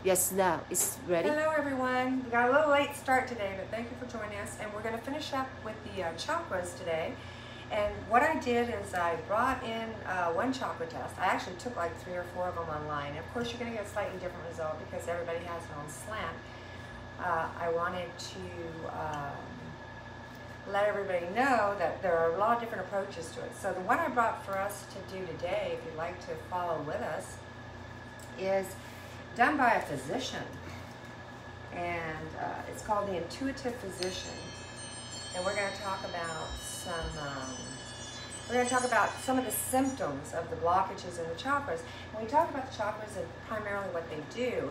Yes, now it's ready. Hello everyone. We got a little late start today, but thank you for joining us. And we're going to finish up with the chakras today. And what I did is I brought in one chakra test. I actually took like 3 or 4 of them online. And of course, you're going to get a slightly different result because everybody has their own slant. I wanted to let everybody know that there are a lot of different approaches to it. So the one I brought for us to do today, if you'd like to follow with us, is done by a physician, and it's called the Intuitive Physician. And we're going to talk about some of the symptoms of the blockages in the chakras. When we talk about the chakras and primarily what they do,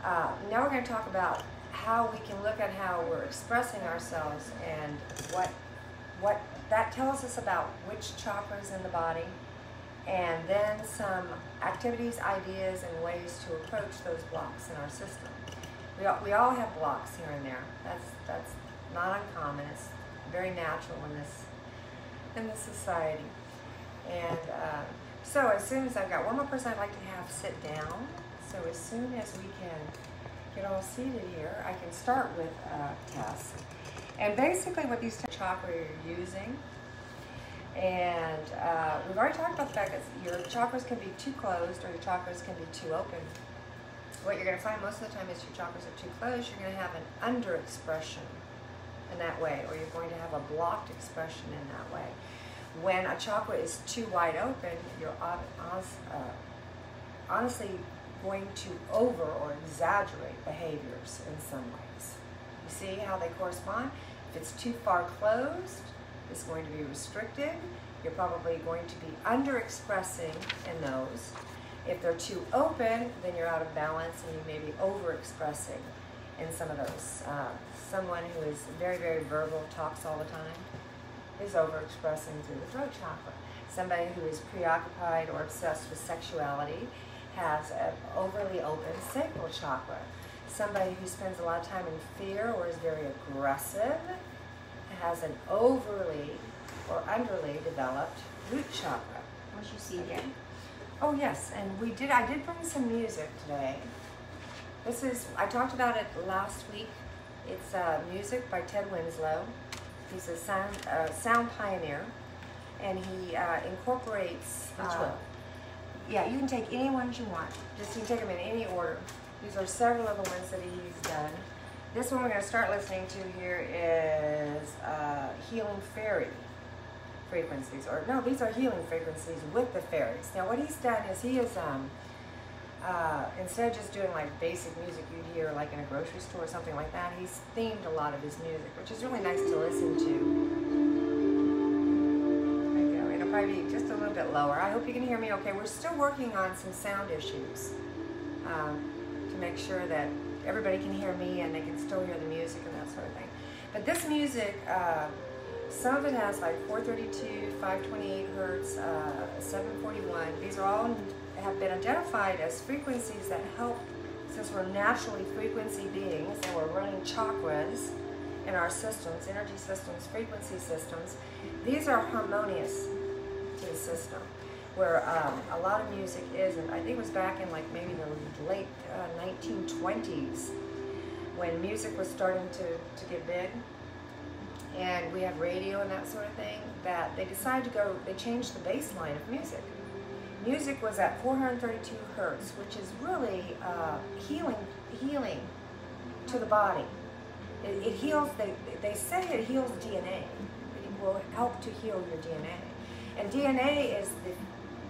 now we're going to talk about how we can look at how we're expressing ourselves and what that tells us about which chakras in the body, and then some activities, ideas, and ways to approach those blocks in our system. We all have blocks here and there. That's not uncommon. It's very natural in this society. And so as soon as I've got one more person I'd like to have sit down, so as soon as we can get all seated here, I can start with a test. And basically what these chakras are using, and we've already talked about the fact that your chakras can be too closed or your chakras can be too open. What you're going to find most of the time is your chakras are too closed, you're going to have an under-expression in that way, or you're going to have a blocked expression in that way. When a chakra is too wide open, you're honestly going to over or exaggerate behaviors in some ways. You see how they correspond? If it's too far closed, it's going to be restricted. You're probably going to be under-expressing in those. If they're too open, then you're out of balance and you may be over-expressing in some of those. Someone who is very, very verbal, talks all the time, is over-expressing through the throat chakra. Somebody who is preoccupied or obsessed with sexuality has an overly open sacral chakra. Somebody who spends a lot of time in fear or is very aggressive has an overly or underly developed root chakra. Once you see again. Oh yes, and I did bring some music today. I talked about it last week. It's music by Ted Winslow. He's a sound pioneer, and he incorporates. Which one? Yeah, you can take any ones you want. You can take them in any order. These are several of the ones that he's done. This one we're going to start listening to here is Healing Fairy frequencies. Or no, these are healing frequencies with the fairies. Now what he's done is he is, instead of just doing like basic music you'd hear like in a grocery store or something like that, he's themed a lot of his music, which is really nice to listen to. There you go. It'll probably be just a little bit lower. I hope you can hear me okay. We're still working on some sound issues to make sure that everybody can hear me and they can still hear the music and that sort of thing. But this music, some of it has like 432, 528 hertz, 741. These are all have been identified as frequencies that help, since we're naturally frequency beings and we're running chakras in our systems, energy systems, frequency systems. These are harmonious to the system. Where a lot of music isn't. I think it was back in like maybe the late 1920s when music was starting to get big, and we had radio and that sort of thing, that they decided to they changed the baseline of music. Music was at 432 hertz, which is really healing to the body. It heals, they say it heals DNA. It will help to heal your DNA. And DNA is the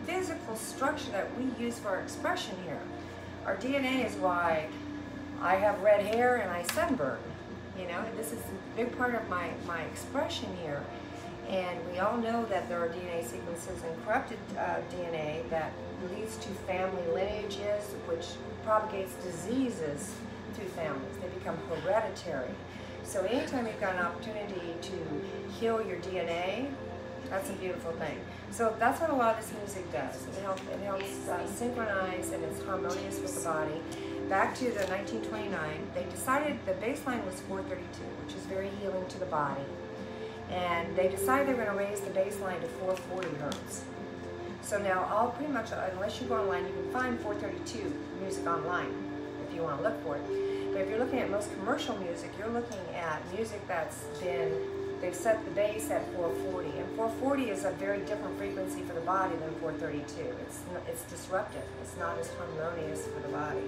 physical structure that we use for our expression here. Our DNA is why I have red hair and I sunburn. You know, this is a big part of my expression here. And we all know that there are DNA sequences and corrupted DNA that leads to family lineages, which propagates diseases through families. They become hereditary. So anytime you've got an opportunity to heal your DNA, that's a beautiful thing. So that's what a lot of this music does. It helps synchronize, and it's harmonious with the body. Back to the 1929, they decided the baseline was 432, which is very healing to the body. And they decided they were going to raise the baseline to 440 hertz. So now pretty much, unless you go online, you can find 432 music online. if you want to look for it. But if you're looking at most commercial music, you're looking at music that's been, they've set the bass at 440, and 440 is a very different frequency for the body than 432. It's disruptive. It's not as harmonious for the body.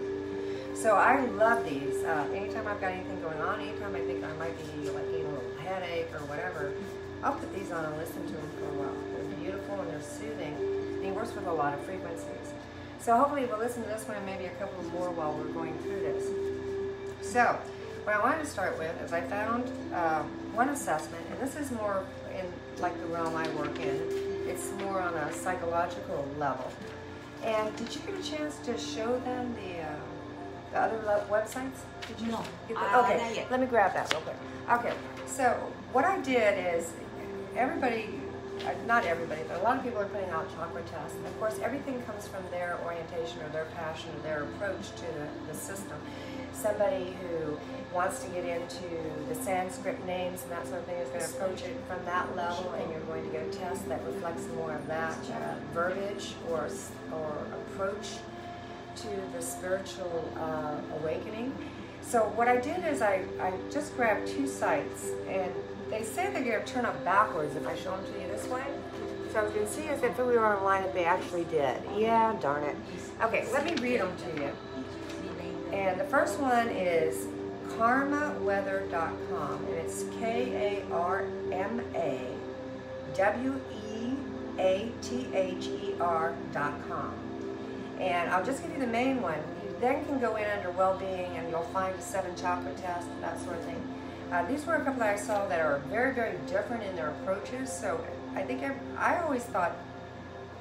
So I love these. Anytime I've got anything going on, anytime I think I might be like getting a little headache or whatever, I'll put these on and listen to them for a while. They're beautiful and they're soothing. And he works with a lot of frequencies. So hopefully we'll listen to this one and maybe a couple more while we're going through this. So what I wanted to start with is I found one assessment, and this is more in like the realm I work in. It's more on a psychological level. And did you get a chance to show them the other websites? Did you? No. Okay, Not yet. let me grab that real quick. Okay, so what I did is everybody, not everybody, but a lot of people are putting out chakra tests. And of course, everything comes from their orientation or their passion or their approach to the system. Somebody who wants to get into the Sanskrit names and that sort of thing is going to approach it from that level, and you're going to get a test that reflects more of that verbiage or approach to the spiritual awakening. So what I did is I just grabbed two sites, and they say they're going to turn up backwards if I show them to you this way. So you can see as if we were online that they actually did. Yeah, darn it. Okay, let me read them to you. And the first one is karmaweather.com, and it's KarmaWeather.com. And I'll just give you the main one. You then can go in under well-being and you'll find a 7 chakra test and that sort of thing. These were a couple that I saw that are very, very different in their approaches. So I think I always thought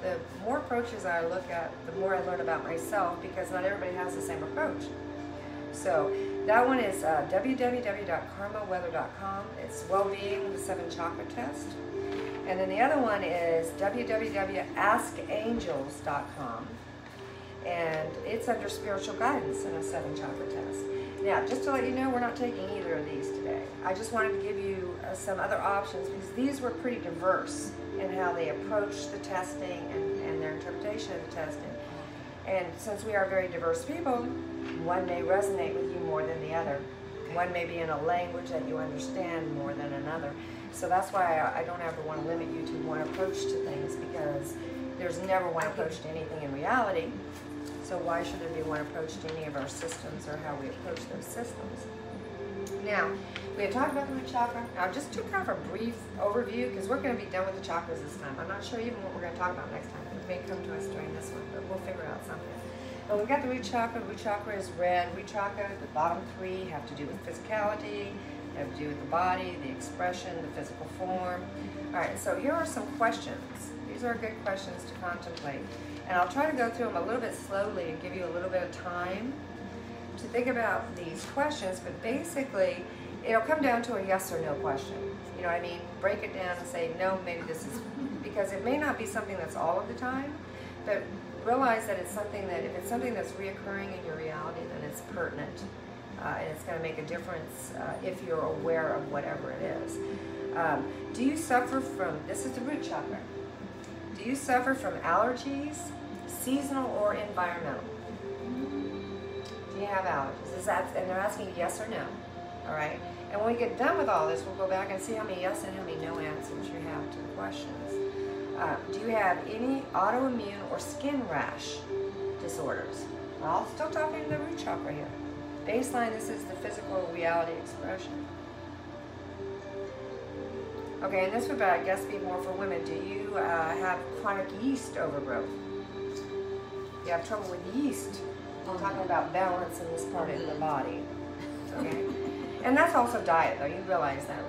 the more approaches I look at, the more I learn about myself, because not everybody has the same approach. So that one is www.karmaweather.com. It's well-being, the 7 chakra test. And then the other one is www.askangels.com. And it's under spiritual guidance and a 7 chakra test. Now, just to let you know, we're not taking either of these today. I just wanted to give you some other options, because these were pretty diverse in how they approach the testing and their interpretation of the testing. And since we are very diverse people, one may resonate with you more than the other. One may be in a language that you understand more than another. So that's why I don't ever want to limit you to one approach to things, because there's never one approach to anything in reality. So why should there be one approach to any of our systems or how we approach those systems? Now, we had talked about the root chakra. Now, just to kind of a brief overview, because we're going to be done with the chakras this time. I'm not sure even what we're going to talk about next time. It may come to us during this one, but we'll figure out something. But we've got the root chakra. The root chakra is red. Root chakra, the bottom 3 have to do with physicality, have to do with the body, the expression, the physical form. All right, so here are some questions. These are good questions to contemplate. And I'll try to go through them a little bit slowly and give you a little bit of time to think about these questions, but basically it'll come down to a yes or no question. You know what I mean? Break it down and say, no, maybe this is, because it may not be something that's all of the time, but realize that it's something that, if it's something that's reoccurring in your reality, then it's pertinent. And it's going to make a difference if you're aware of whatever it is. Do you suffer from, this is the root chakra, do you suffer from allergies, seasonal or environmental? Do you have allergies? Is that, and they're asking yes or no, all right? And when we get done with all this, we'll go back and see how many yes and how many no answers you have to the questions. Do you have any autoimmune or skin rash disorders? Well, still talking to the root chakra here. Baseline, this is the physical reality expression. Okay, and this would, I guess, be more for women. Do you have chronic yeast overgrowth? You have trouble with yeast? I'm talking about balance in this part of the body. Okay, and that's also diet, though. You realize that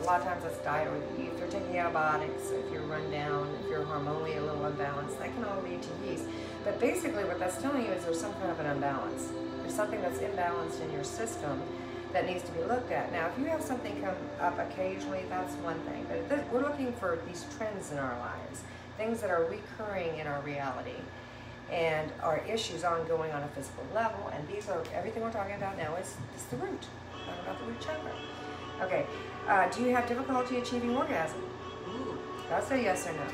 a lot of times that's diet, or if you're taking antibiotics, if you're run down, if you're hormonally a little unbalanced, that can all lead to yeast. But basically, what that's telling you is there's some kind of an imbalance. There's something that's imbalanced in your system that needs to be looked at. Now, if you have something come up occasionally, that's one thing. But we're looking for these trends in our lives, things that are recurring in our reality, and are issues ongoing on a physical level. And these are, everything we're talking about now is the root. We're talking about the root chakra. Okay, do you have difficulty achieving orgasm? That's a yes or no.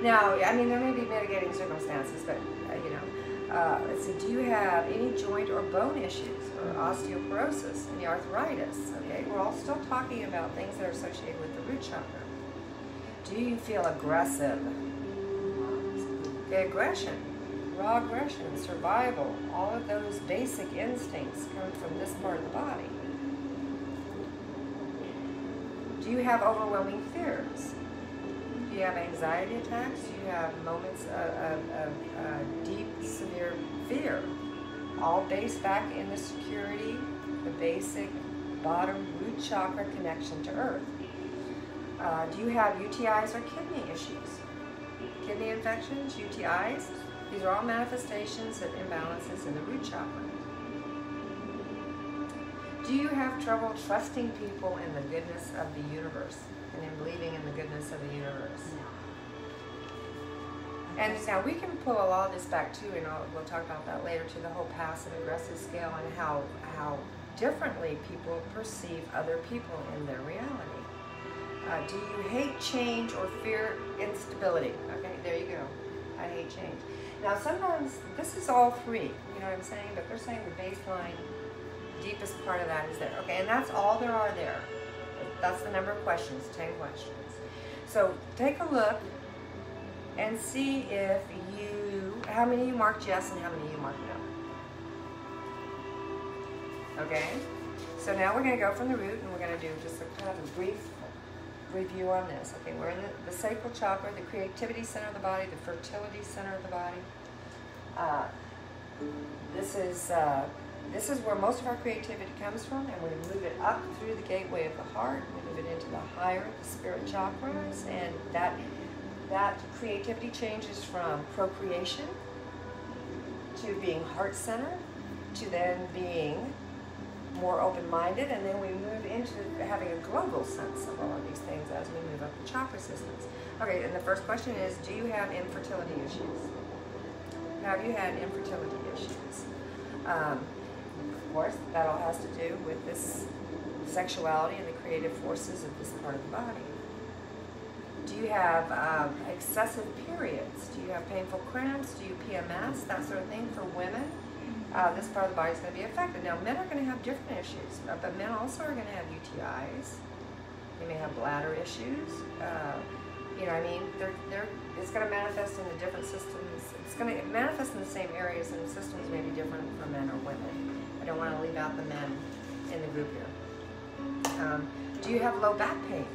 Now, I mean, there may be mitigating circumstances, but you know, Let's see, do you have any joint or bone issues or osteoporosis, any arthritis? Okay, we're all still talking about things that are associated with the root chakra. Do you feel aggressive? Okay, aggression, raw aggression, survival, all of those basic instincts come from this part of the body. Do you have overwhelming fears? Do you have anxiety attacks? Do you have moments of deep, severe fear? All based back in the security, the basic bottom root chakra connection to earth. Do you have UTIs or kidney issues? Kidney infections, UTIs? These are all manifestations of imbalances in the root chakra. Do you have trouble trusting people in the goodness of the universe and in believing in the goodness of the universe? And now we can pull a lot of this back too, and we'll talk about that later, to the whole passive aggressive scale and how differently people perceive other people in their reality. Do you hate change or fear instability? Okay, there you go. I hate change. Now sometimes this is all three, you know what I'm saying? But they're saying the baseline, deepest part of that is there. Okay, and that's all there are there. That's the number of questions, 10 questions. So take a look and see if how many you marked yes and how many you marked no. Okay? So now we're going to go from the root and we're going to do just a kind of a brief review on this. Okay, we're in the sacral chakra, the creativity center of the body, the fertility center of the body. This is where most of our creativity comes from, and we move it up through the gateway of the heart. We move it into the higher, the spirit chakras, and that creativity changes from procreation to being heart-centered to then being more open-minded, and then we move into having a global sense of all of these things as we move up the chakra systems. Okay, and the first question is, do you have infertility issues? Have you had infertility issues? Of course, that all has to do with this sexuality and the creative forces of this part of the body. Do you have excessive periods? Do you have painful cramps? Do you PMS? That sort of thing for women? This part of the body is going to be affected. Now, men are going to have different issues, but men also are going to have UTIs. They may have bladder issues. You know, I mean, it's going to manifest in the different systems. It's going to manifest in the same areas, and the systems may be different for men or women. I don't want to leave out the men in the group here. Do you have low back pain?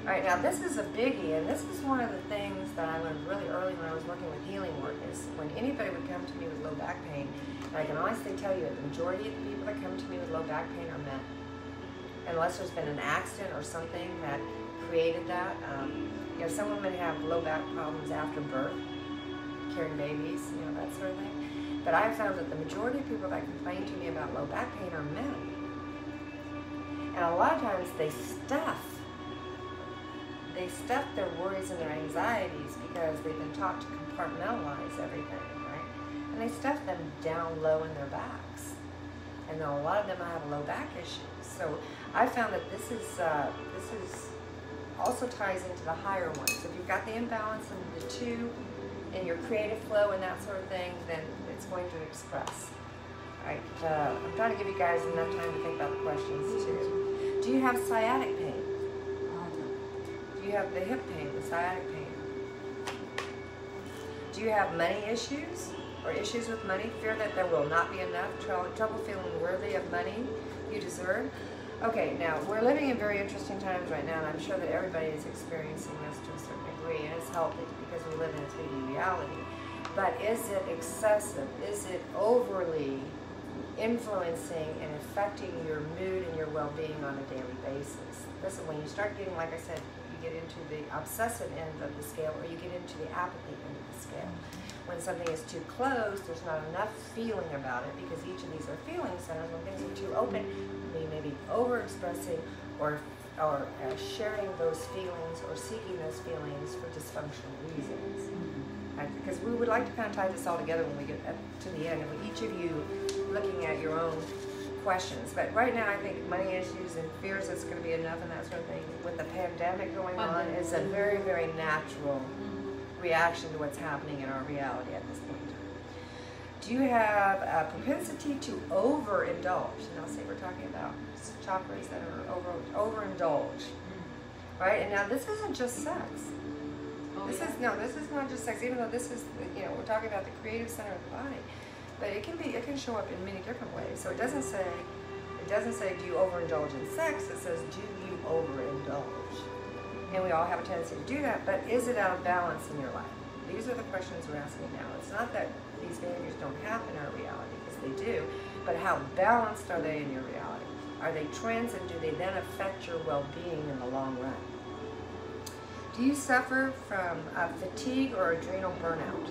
All right, now this is a biggie, and this is one of the things that I learned really early when I was working with healing work, is when anybody would come to me with low back pain, and I can honestly tell you that the majority of the people that come to me with low back pain are men. Unless there's been an accident or something that created that. You know, some women have low back problems after birth, carrying babies, you know, that sort of thing. But I've found that the majority of people that complain to me about low back pain are men. And a lot of times they stuff their worries and their anxieties because they've been taught to compartmentalize everything, right? And they stuff them down low in their backs. And then a lot of them have low back issues. So I found that this is also ties into the higher ones. So if you've got the imbalance in the two, in your creative flow and that sort of thing, then it's going to express. All right, I'm trying to give you guys enough time to think about the questions too. Do you have sciatic pain? Do you have the hip pain, the sciatic pain? Do you have money issues or issues with money? Fear that there will not be enough, trouble feeling worthy of money you deserve? Okay, now we're living in very interesting times right now, and I'm sure that everybody is experiencing this to a certain degree, and it's healthy because we live in a 3D reality. But is it excessive? Is it overly influencing and affecting your mood and your well-being on a daily basis? Listen, when you start getting, like I said, you get into the obsessive end of the scale, or you get into the apathy end of the scale. When something is too closed, there's not enough feeling about it, because each of these are feeling centers. When things are too open, we may be overexpressing or sharing those feelings or seeking those feelings for dysfunctional reasons. Because we would like to kind of tie this all together when we get to the end, and with each of you looking at your own questions. But right now, I think money issues and fears that's going to be enough and that sort of thing with the pandemic going on is a very, very natural reaction to what's happening in our reality at this point in time. Do you have a propensity to overindulge? And I'll say we're talking about chakras that are overindulge, right? And now this isn't just sex. This is not just sex. Even though this is, we're talking about the creative center of the body, but it can show up in many different ways. So it doesn't say do you overindulge in sex. It says do you overindulge, and we all have a tendency to do that. But is it out of balance in your life? These are the questions we're asking now. It's not that these behaviors don't happen in our reality, because they do, but how balanced are they in your reality? Are they trends, and do they then affect your well-being in the long run? Do you suffer from fatigue or adrenal burnout?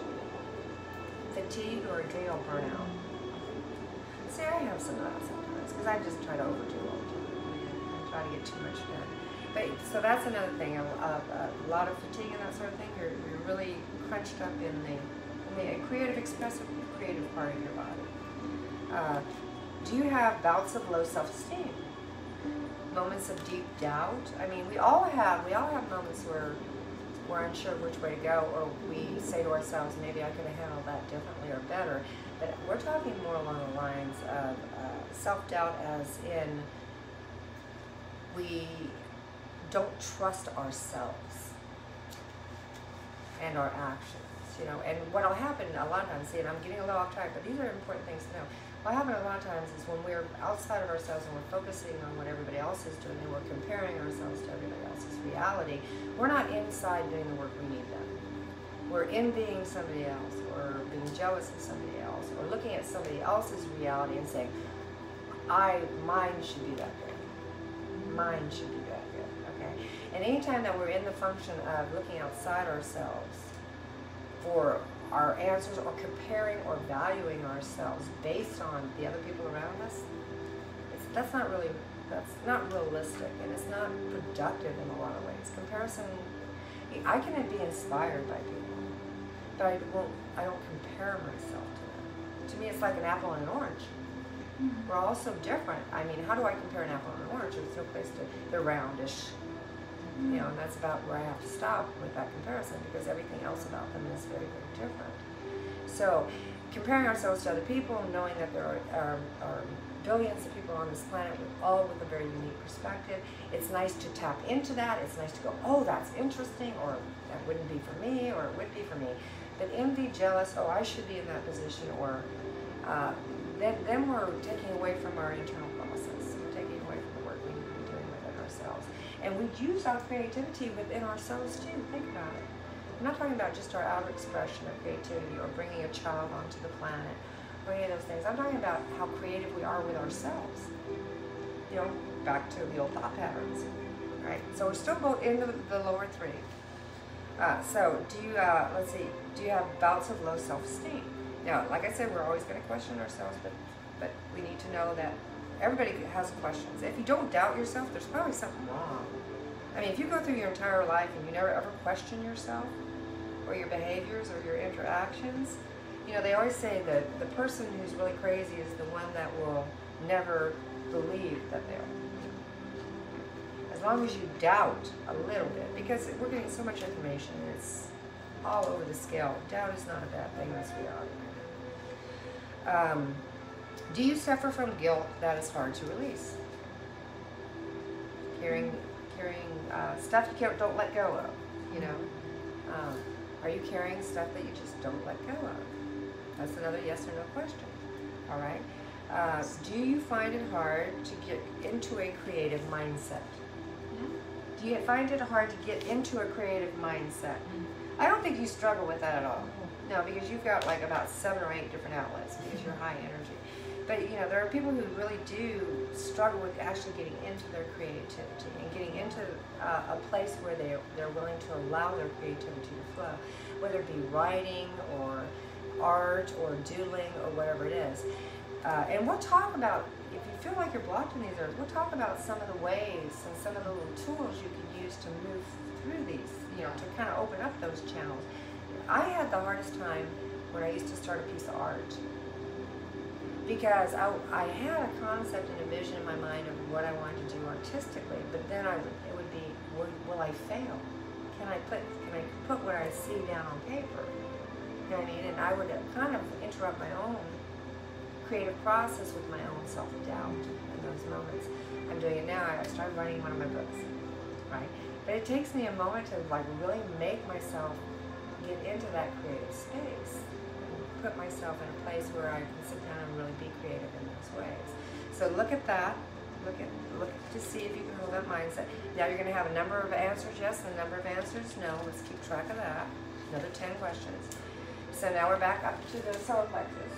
Fatigue or adrenal burnout? See, I have some of that sometimes, because I just try to overdo all the time. I try to get too much done. But so that's another thing. A lot of fatigue and that sort of thing. You're really crunched up in the creative, expressive, creative part of your body. Do you have bouts of low self-esteem? Moments of deep doubt? I mean, we all have moments where we're unsure which way to go, or we say to ourselves, maybe I could have handled that differently or better. But we're talking more along the lines of self-doubt, as in we don't trust ourselves and our actions. And what'll happen a lot of times, and I'm getting a little off track, but these are important things to know. What happens a lot of times is when we're outside of ourselves and we're focusing on what everybody else is doing, and we're comparing ourselves to everybody else's reality, we're not inside doing the work we need done. We're envying somebody else, or being jealous of somebody else, or looking at somebody else's reality and saying, mine should be that good. Mine should be that good, okay? And anytime that we're in the function of looking outside ourselves for our answers, or comparing or valuing ourselves based on the other people around us, that's not realistic, and it's not productive in a lot of ways. Comparison, I can be inspired by people, but I don't compare myself to them. To me, it's like an apple and an orange. We're all so different. I mean, how do I compare an apple and an orange? There's no place to, they're roundish. And that's about where I have to stop with that comparison, because everything else about them is very, very different. So comparing ourselves to other people, knowing that there are billions of people on this planet all with a very unique perspective, it's nice to tap into that. It's nice to go, oh, that's interesting, or that wouldn't be for me, or it would be for me. But envy, jealous, oh, I should be in that position, or then we're taking away from our internal process. We're taking away from the work we need to be doing within ourselves. And we use our creativity within ourselves too. Think about it. I'm not talking about just our outer expression of creativity, or bringing a child onto the planet, or any of those things. I'm talking about how creative we are with ourselves. Back to the old thought patterns, right? So we're still both in the lower three. So do you, do you have bouts of low self-esteem? Now, like I said, we're always going to question ourselves, but we need to know that everybody has questions. If you don't doubt yourself, there's probably something wrong. I mean, if you go through your entire life and you never ever question yourself, or your behaviors, or your interactions, they always say that the person who's really crazy is the one that will never believe that they are. As long as you doubt a little bit, because we're getting so much information, and it's all over the scale. Doubt is not a bad thing in this reality. Do you suffer from guilt that is hard to release? Carrying stuff you don't let go of, Are you carrying stuff that you just don't let go of? That's another yes or no question, all right? Do you find it hard to get into a creative mindset? Do you find it hard to get into a creative mindset? I don't think you struggle with that at all. No, because you've got like about 7 or 8 different outlets, because you're high energy. But there are people who really do struggle with actually getting into their creativity, and getting into a place where they're willing to allow their creativity to flow, whether it be writing, or art, or doodling, or whatever it is. And we'll talk about, if you feel like you're blocked in these areas, we'll talk about some of the ways and some of the little tools you can use to move through these, to kind of open up those channels. I had the hardest time when I used to start a piece of art, because I had a concept and a vision in my mind of what I wanted to do artistically, but then it would be, will I fail? Can I put what I see down on paper? know what I mean? And I would kind of interrupt my own creative process with my own self-doubt in those moments. I'm doing it now. I started writing one of my books, right? But it takes me a moment to like really make myself get into that creative space and put myself in a place where I can sit down and really be creative in those ways. So look at that. Look to see if you can hold that mindset. Now you're going to have a number of answers yes and a number of answers no. Let's keep track of that. Another 10 questions. So now we're back up to the solar plexus.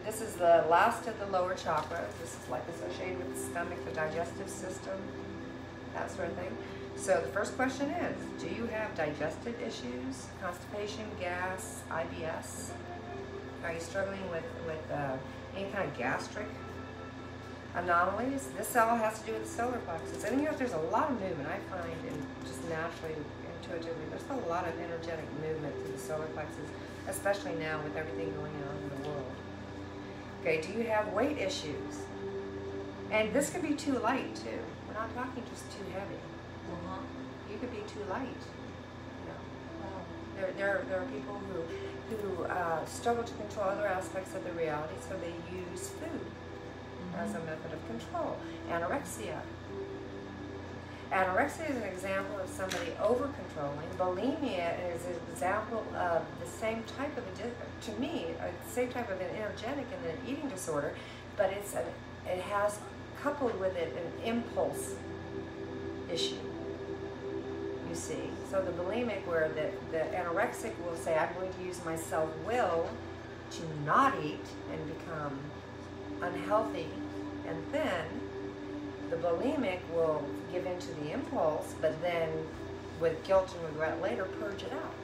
This is the last of the lower chakras. This is like associated with the stomach, the digestive system, that sort of thing. So the first question is, do you have digestive issues, constipation, gas, IBS? Are you struggling with any kind of gastric anomalies? This all has to do with the solar plexus. And you know, there's a lot of movement, I find, and just naturally, intuitively, there's a lot of energetic movement through the solar plexus, especially now with everything going on in the world. Okay, do you have weight issues? And this could be too light too. We're not talking just too heavy. You could be too light. You know, there are people who struggle to control other aspects of their reality, so they use food as a method of control. Anorexia. Anorexia is an example of somebody over-controlling. Bulimia is an example of the same type of, to me, the same type of an energetic and an eating disorder, but it has coupled with it an impulse issue, you see. So the bulimic, where the anorexic will say, I'm going to use my self-will to not eat and become unhealthy and thin. The bulimic will give into the impulse, but then with guilt and regret later, purge it out,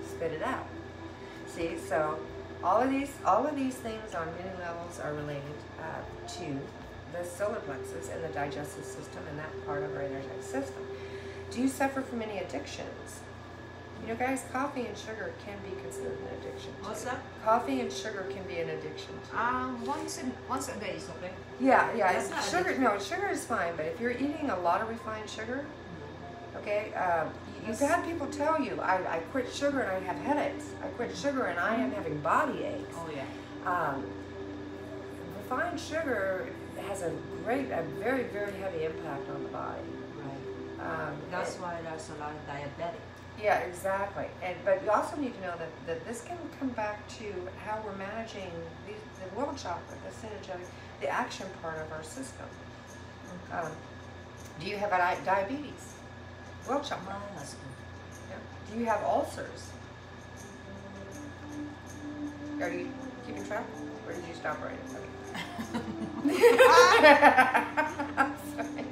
spit it out. See, so all of these things on many levels are related to the solar plexus and the digestive system and that part of our energetic system. Do you suffer from any addictions? You know, guys, coffee and sugar can be considered an addiction too. What's that? Coffee and sugar can be an addiction too. Once a day is okay. Yeah. That's not Sugar, addiction. no, sugar is fine, but if you're eating a lot of refined sugar, okay, you've had people tell you, I quit sugar and I have headaches. I quit sugar and I am having body aches. Oh yeah. Refined sugar has a very, very heavy impact on the body. Right. That's why there's a lot of diabetic. Yeah, exactly. But you also need to know that this can come back to how we're managing the world chakra, the synergetic, the action part of our system. Do you have diabetes? World chakra. My husband. Yeah. Do you have ulcers? Are you keeping track? Or did you stop writing? I'm sorry.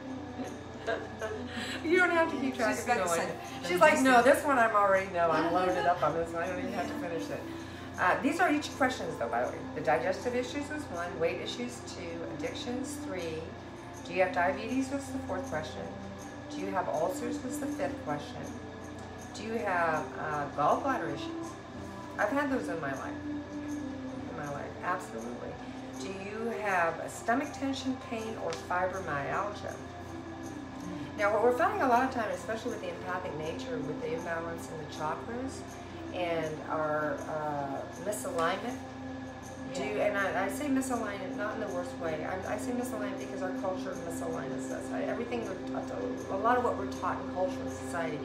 You don't have to keep track She's of like, it. She's like, no, this one I'm loaded up on this one. I don't even have to finish it. These are each questions, though, by the way. The digestive issues was 1, weight issues 2, addictions 3. Do you have diabetes was the 4th question. Do you have ulcers was the 5th question. Do you have gallbladder issues? I've had those in my life. Absolutely. Do you have stomach tension, pain, or fibromyalgia? Now, what we're finding a lot of time, especially with the empathic nature, with the imbalance in the chakras and our misalignment, and I say misalignment not in the worst way. I say misalignment because our culture misaligns us. Everything, a lot of what we're taught in culture and society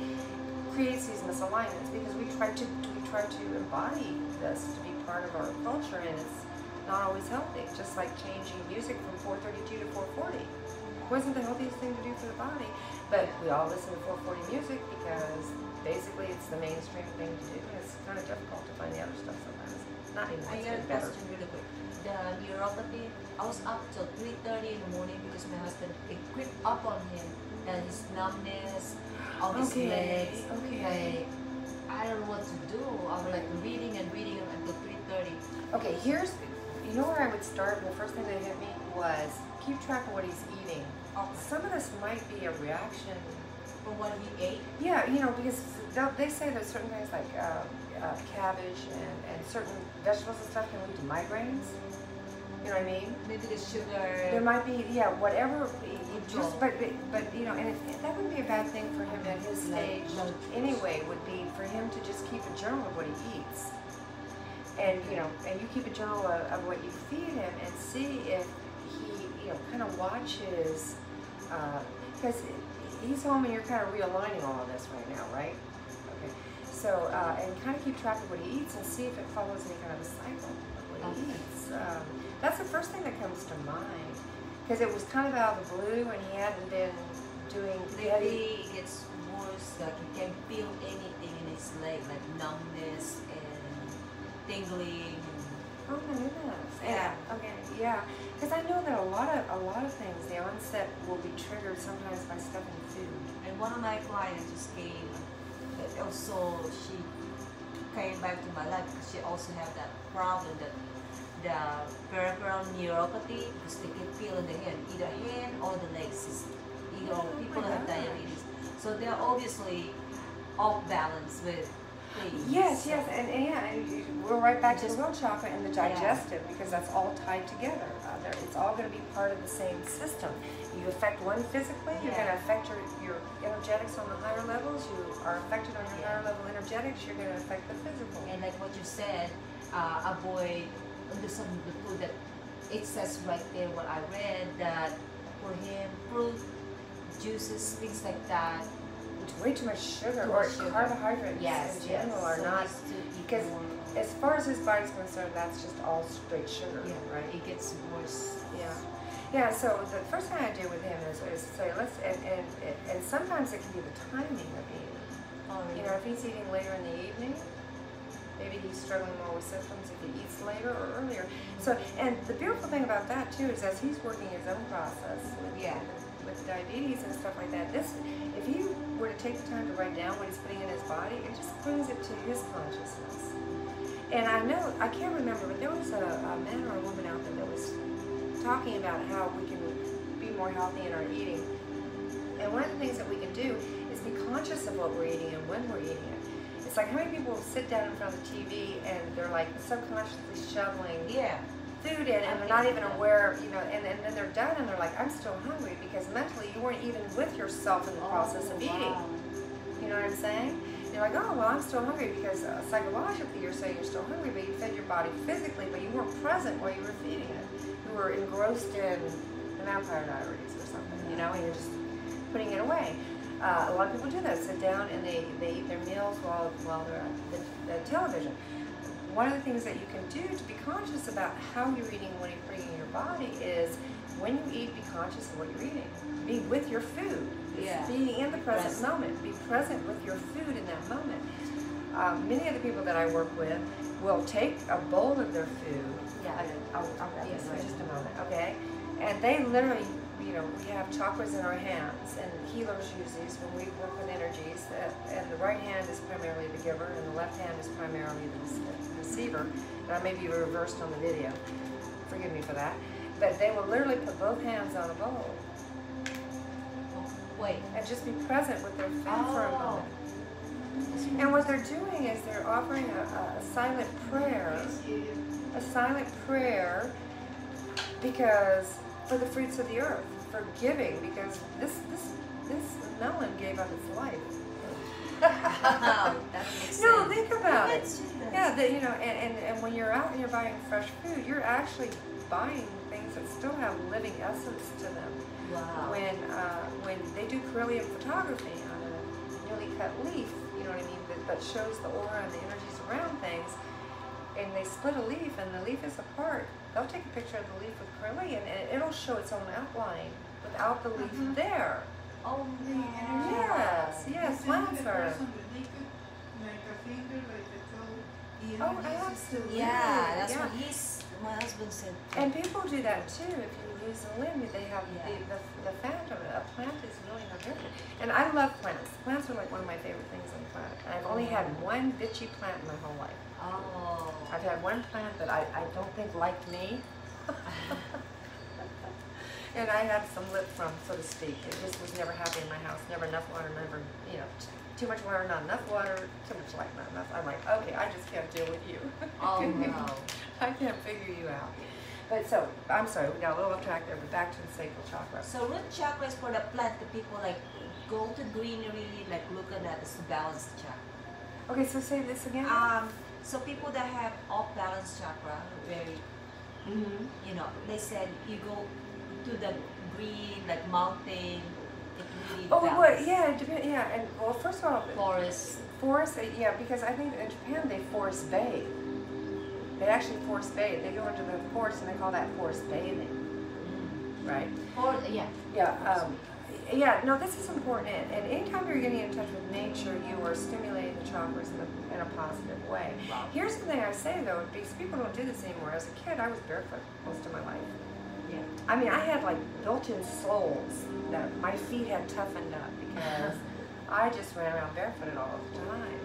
creates these misalignments because we try to embody this to be part of our culture, and it's not always healthy. Just like changing music from 432 to 440. Wasn't the healthiest thing to do for the body, but we all listen to 440 music because basically it's the mainstream thing to do, and it's kind of difficult to find the other stuff sometimes. Not even I got a question really quick. The neuropathy, I was up till 3:30 in the morning because my husband, it creeped up on him, and his numbness, all his legs. Okay. Like, I don't know what to do. I was like reading until 3:30. Okay, you know where I would start? The first thing that hit me was keep track of what he's eating. Some of this might be a reaction For what he ate? Yeah, you know, because they say that certain things like cabbage and certain vegetables and stuff can lead to migraines. You know what I mean? Maybe the sugar. There might be, yeah, whatever. But you know, and that wouldn't be a bad thing for him at his stage anyway. Would be for him to just keep a journal of what he eats. And you know, and you keep a journal of what you feed him, and see if he, you know, kind of watches, because he's home and you're kind of realigning all of this right now, right? Okay. So, and kind of keep track of what he eats and see if it follows any kind of a cycle of what he eats. That's the first thing that comes to mind, because it was kind of out of the blue and he hadn't been doing. Lately, it gets worse. Like he can feel anything in his leg, like numbness and tingling. Oh my goodness. Yeah. Okay. Yeah. Because I know that a lot of things, the onset will be triggered sometimes by stuff in food. And one of my clients just came. Also, she came back to my life because she also had that problem, that the peripheral neuropathy, because they can feel in the hand, either hand or the legs. You know, people have diabetes, so they're obviously off balance with things. Yes, yes, and yeah, and we're right back to the root chakra and the digestive, because that's all tied together. It's all going to be part of the same system. You affect one physically, you're going to affect your energetics on the higher levels. You are affected on your higher level energetics, you're going to affect the physical. And like what you said, avoid some of the food that it says right there. What I read, that for him, fruit, juices, things like that. Way too much sugar, Too or much sugar. carbohydrates in general are So not, he's to eat because more. as far as his body's concerned, that's just all straight sugar, right? It gets worse. Yeah. Yeah, so the first thing I do with him is say, and sometimes it can be the timing of eating. Oh, You know, if he's eating later in the evening, maybe he's struggling more with symptoms if he eats later or earlier. So, and the beautiful thing about that too is as he's working his own process with diabetes and stuff like that, if you were to take the time to write down what he's putting in his body, it just brings it to his consciousness. And I know, I can't remember, but there was a man or a woman out there that was talking about how we can be more healthy in our eating. And one of the things that we can do is be conscious of what we're eating and when we're eating it. It's like how many people sit down in front of the TV and they're like subconsciously shoveling food in, and they're not even aware, you know, and then they're done and they're like, I'm still hungry, because mentally you weren't even with yourself in the process of eating. You know what I'm saying? You're like, oh, well, I'm still hungry, because psychologically you're saying you're still hungry, but you fed your body physically, but you weren't present while you were feeding it. You were engrossed in the Vampire Diaries or something, you know, and you're just putting it away. A lot of people do that, sit down and they eat their meals while they're at the television. One of the things that you can do to be conscious about how you're eating, what you're putting in your body, is when you eat, be conscious of what you're eating. Be with your food. Be in the present moment. Be present with your food in that moment. Many of the people that I work with will take a bowl of their food. I'll grab this in just a moment, okay? And they literally, you know, we have chakras in our hands, and healers use these when we work with energies. And the right hand is primarily the giver, and the left hand is primarily the receiver. And I may be reversed on the video. Forgive me for that. But they will literally put both hands on a bowl. And just be present with their food for a moment. And what they're doing is they're offering a silent prayer. A silent prayer because for the fruits of the earth, for giving, because this melon gave up its life. No, think about it. Yeah, you know, and when you're out and you're buying fresh food, you're actually buying things that still have living essence to them. Wow. When they do Carillion photography on a newly cut leaf, you know what I mean, that shows the aura and the energies around things, and they split a leaf and the leaf is apart, they'll take a picture of the leaf with Carillion and it'll show its own outline without the leaf there. Oh, yes, yes, plants are. Oh, absolutely. Yeah, that's what my husband said. And people do that too. If you lose a limb, they have the fat of it. A plant is really no different. And I love plants. Plants are like one of my favorite things on the planet. I've only had one bitchy plant in my whole life. Oh. I've had one plant that I don't think liked me. And I had some lip from, so to speak. It just was never happy in my house. Never enough water, never, you know, too much water, not enough water, too much light, not enough. I'm like, okay, I just can't deal with you. Oh, no. I can't figure you out. But so, I'm sorry, we got a little off track there, but back to the sacral chakra. So root chakra is for the plant, the people like go to greenery, like look at that, it's to balance the chakra. Okay, so say this again. So people that have off balance chakra, very, you know, they said you go to the green, like mountain, it really Oh, balance. what? Yeah, it depends. Yeah, and well, first of all, Forest. yeah, because I think in Japan they forest bathe. They actually forest bathe. They go into the forest and they call that forest bathing, right? Yeah. Yeah, yeah. No, this is important. And anytime you're getting in touch with nature, you are stimulating the chakras in a positive way. Wow. Here's the thing I say though, because people don't do this anymore. As a kid, I was barefoot most of my life. Yeah. I mean, I had like built-in soles that my feet had toughened up because I just ran around barefooted all the time.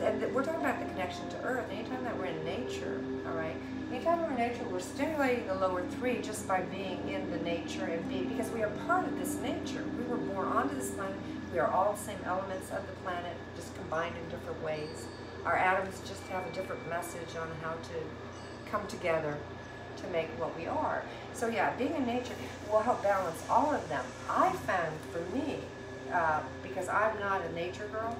And we're talking about the connection to Earth. Anytime that we're in nature, all right? Anytime we're in nature, we're stimulating the lower three just by being in the nature and because we are part of this nature. We were born onto this planet. We are all the same elements of the planet, just combined in different ways. Our atoms just have a different message on how to come together to make what we are. So yeah, being in nature will help balance all of them. I found for me, because I'm not a nature girl,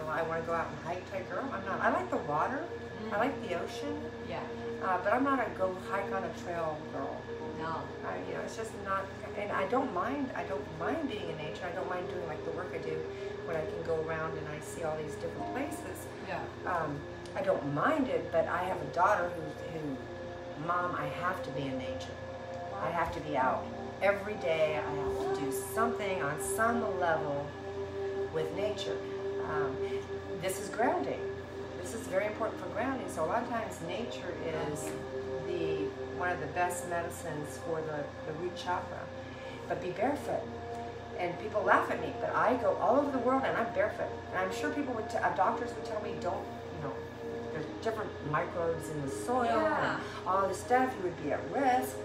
I want to go out and hike type girl. I'm not. I like the water. I like the ocean. Yeah. But I'm not a go hike on a trail girl. No. You know, it's just not. And I don't mind. I don't mind being in nature. I don't mind doing like the work I do when I can go around and I see all these different places. Yeah. I don't mind it, but I have a daughter who, Mom, I have to be in nature. I have to be out every day. I have to do something on some level with nature. This is grounding. This is very important for grounding. So a lot of times nature is one of the best medicines for the root chakra. But be barefoot. And people laugh at me, but I go all over the world and I'm barefoot. And I'm sure people doctors would tell me, don't, you know, there's different microbes in the soil and all this stuff, you would be at risk,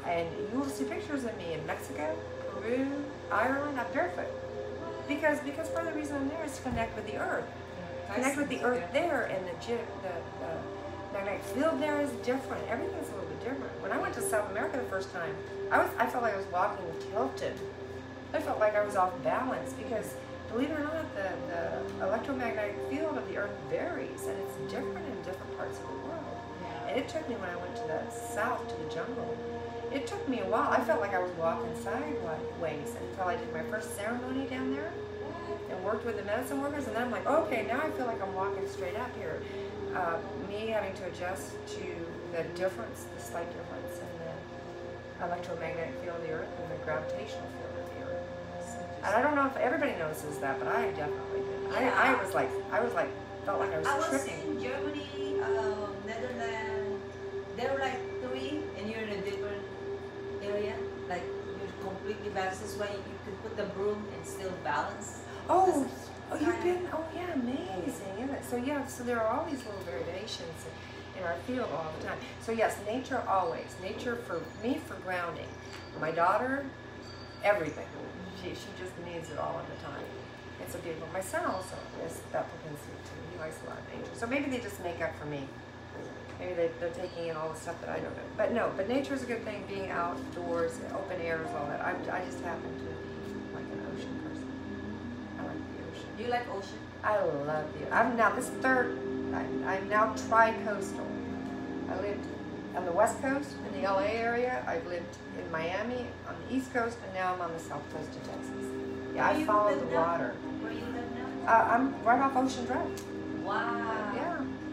and you will see pictures of me in Mexico, Peru, Ireland, I'm barefoot. Because part of the reason I'm there is to connect with the earth. Connect with the earth there, and the magnetic field there is different. Everything's a little bit different. When I went to South America the first time, I felt like I was walking tilted. I felt like I was off balance because, believe it or not, the electromagnetic field of the earth varies, and it's different in different parts of the world. And it took me, when I went to the south, to the jungle, it took me a while. I felt like I was walking sideways until I did my first ceremony down there and worked with the medicine workers, and then I'm like, okay, now I feel like I'm walking straight up here. Me having to adjust to the difference, the slight difference in the electromagnetic field of the earth and the gravitational field of the earth. And I don't know if everybody notices that, but I definitely did. Yeah. I was like, felt like I was tripping. In Germany, Netherlands, there were like three, and you're in a different area, like you're completely balanced. This way you can put the broom and still balance. Oh, you've been, yeah, amazing, isn't it? So yeah, so there are all these little variations in our field all the time. So yes, nature always. Nature for me for grounding. My daughter, everything. She just needs it all of the time. It's a beautiful. My son also has that propensity too. He likes a lot of nature. So maybe they just make up for me. Maybe they're taking in all the stuff that I don't know. But no, but nature is a good thing. Being outdoors, open air is all that. I just happen to be like an ocean person. I like the ocean. You like ocean? I love the. I'm now tri-coastal. I lived on the West Coast in the LA area. I've lived in Miami on the East Coast, and now I'm on the South Coast of Texas. Yeah, I follow the water. Where you live now? I'm right off Ocean Drive. Wow.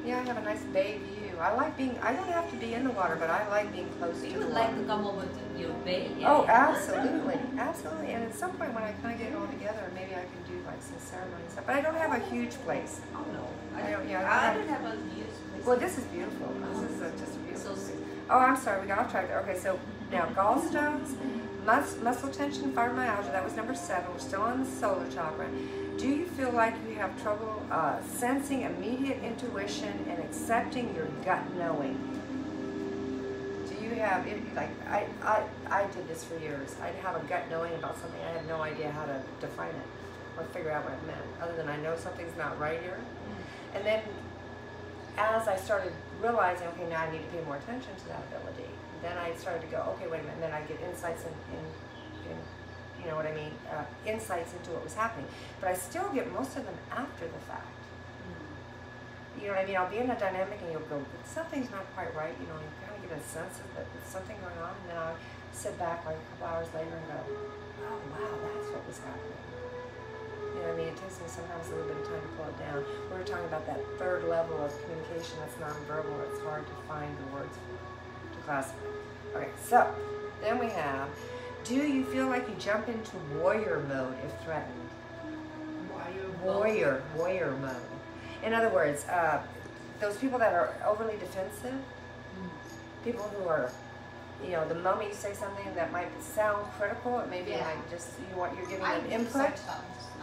Yeah, I have a nice bay view. I like being. I don't have to be in the water, but I like being close to You the would water. like to come over to your bay area. Oh, absolutely, absolutely. And at some point when I kind of get it all together, maybe I can do like some ceremony and stuff. But I don't have a huge place. Oh no. I don't have a huge place. Well, this is beautiful. This is just a beautiful. So Oh, I'm sorry, we got off track there. Okay, so now gallstones, muscle tension, fibromyalgia. That was number 7. We're still on the solar chakra. Do you feel like you have trouble sensing immediate intuition and accepting your gut knowing? Do you have, I did this for years. I'd have a gut knowing about something. I had no idea how to define it or figure out what it meant, other than I know something's not right here. And then as I started realizing, okay, now I need to pay more attention to that ability, then I started to go, okay, wait a minute, and then I get insights in you know what I mean, insights into what was happening. But I still get most of them after the fact. you know what I mean? I'll be in a dynamic and you'll go, but something's not quite right. You know, you kind of get a sense of that there's something going on, and then I'll sit back like a couple hours later and go, oh wow, that's what was happening. You know what I mean? It takes me sometimes a little bit of time to pull it down. We were talking about that third level of communication that's nonverbal. It's hard to find the words to classify. Okay, so then we have, do you feel like you jump into warrior mode if threatened? Warrior mode. In other words, those people that are overly defensive, people who are, you know, the moment you say something that might sound critical, it maybe like just you're giving them input.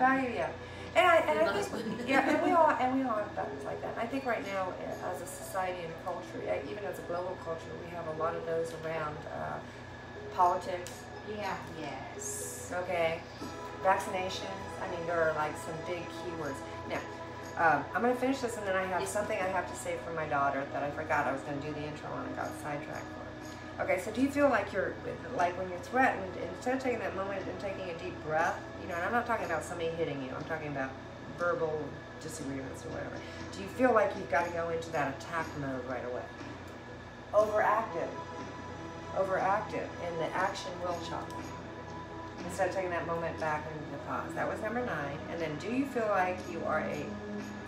Yeah. And I think, yeah, and we all have buttons like that. And I think right now, as a society and a culture, even as a global culture, we have a lot of those around politics. Yeah. Yes. Okay. Vaccinations. I mean, there are like some big keywords. Now, I'm going to finish this, and then I have something I have to say for my daughter that I forgot I was going to do the intro on and got sidetracked for. Okay, so do you feel like you're, like when you're threatened, instead of taking that moment and taking a deep breath, you know, and I'm not talking about somebody hitting you, I'm talking about verbal disagreements or whatever. Do you feel like you've got to go into that attack mode right away? Overactive, and the action will chakra. Instead of taking that moment back and the pause. That was number 9. And then, do you feel like you are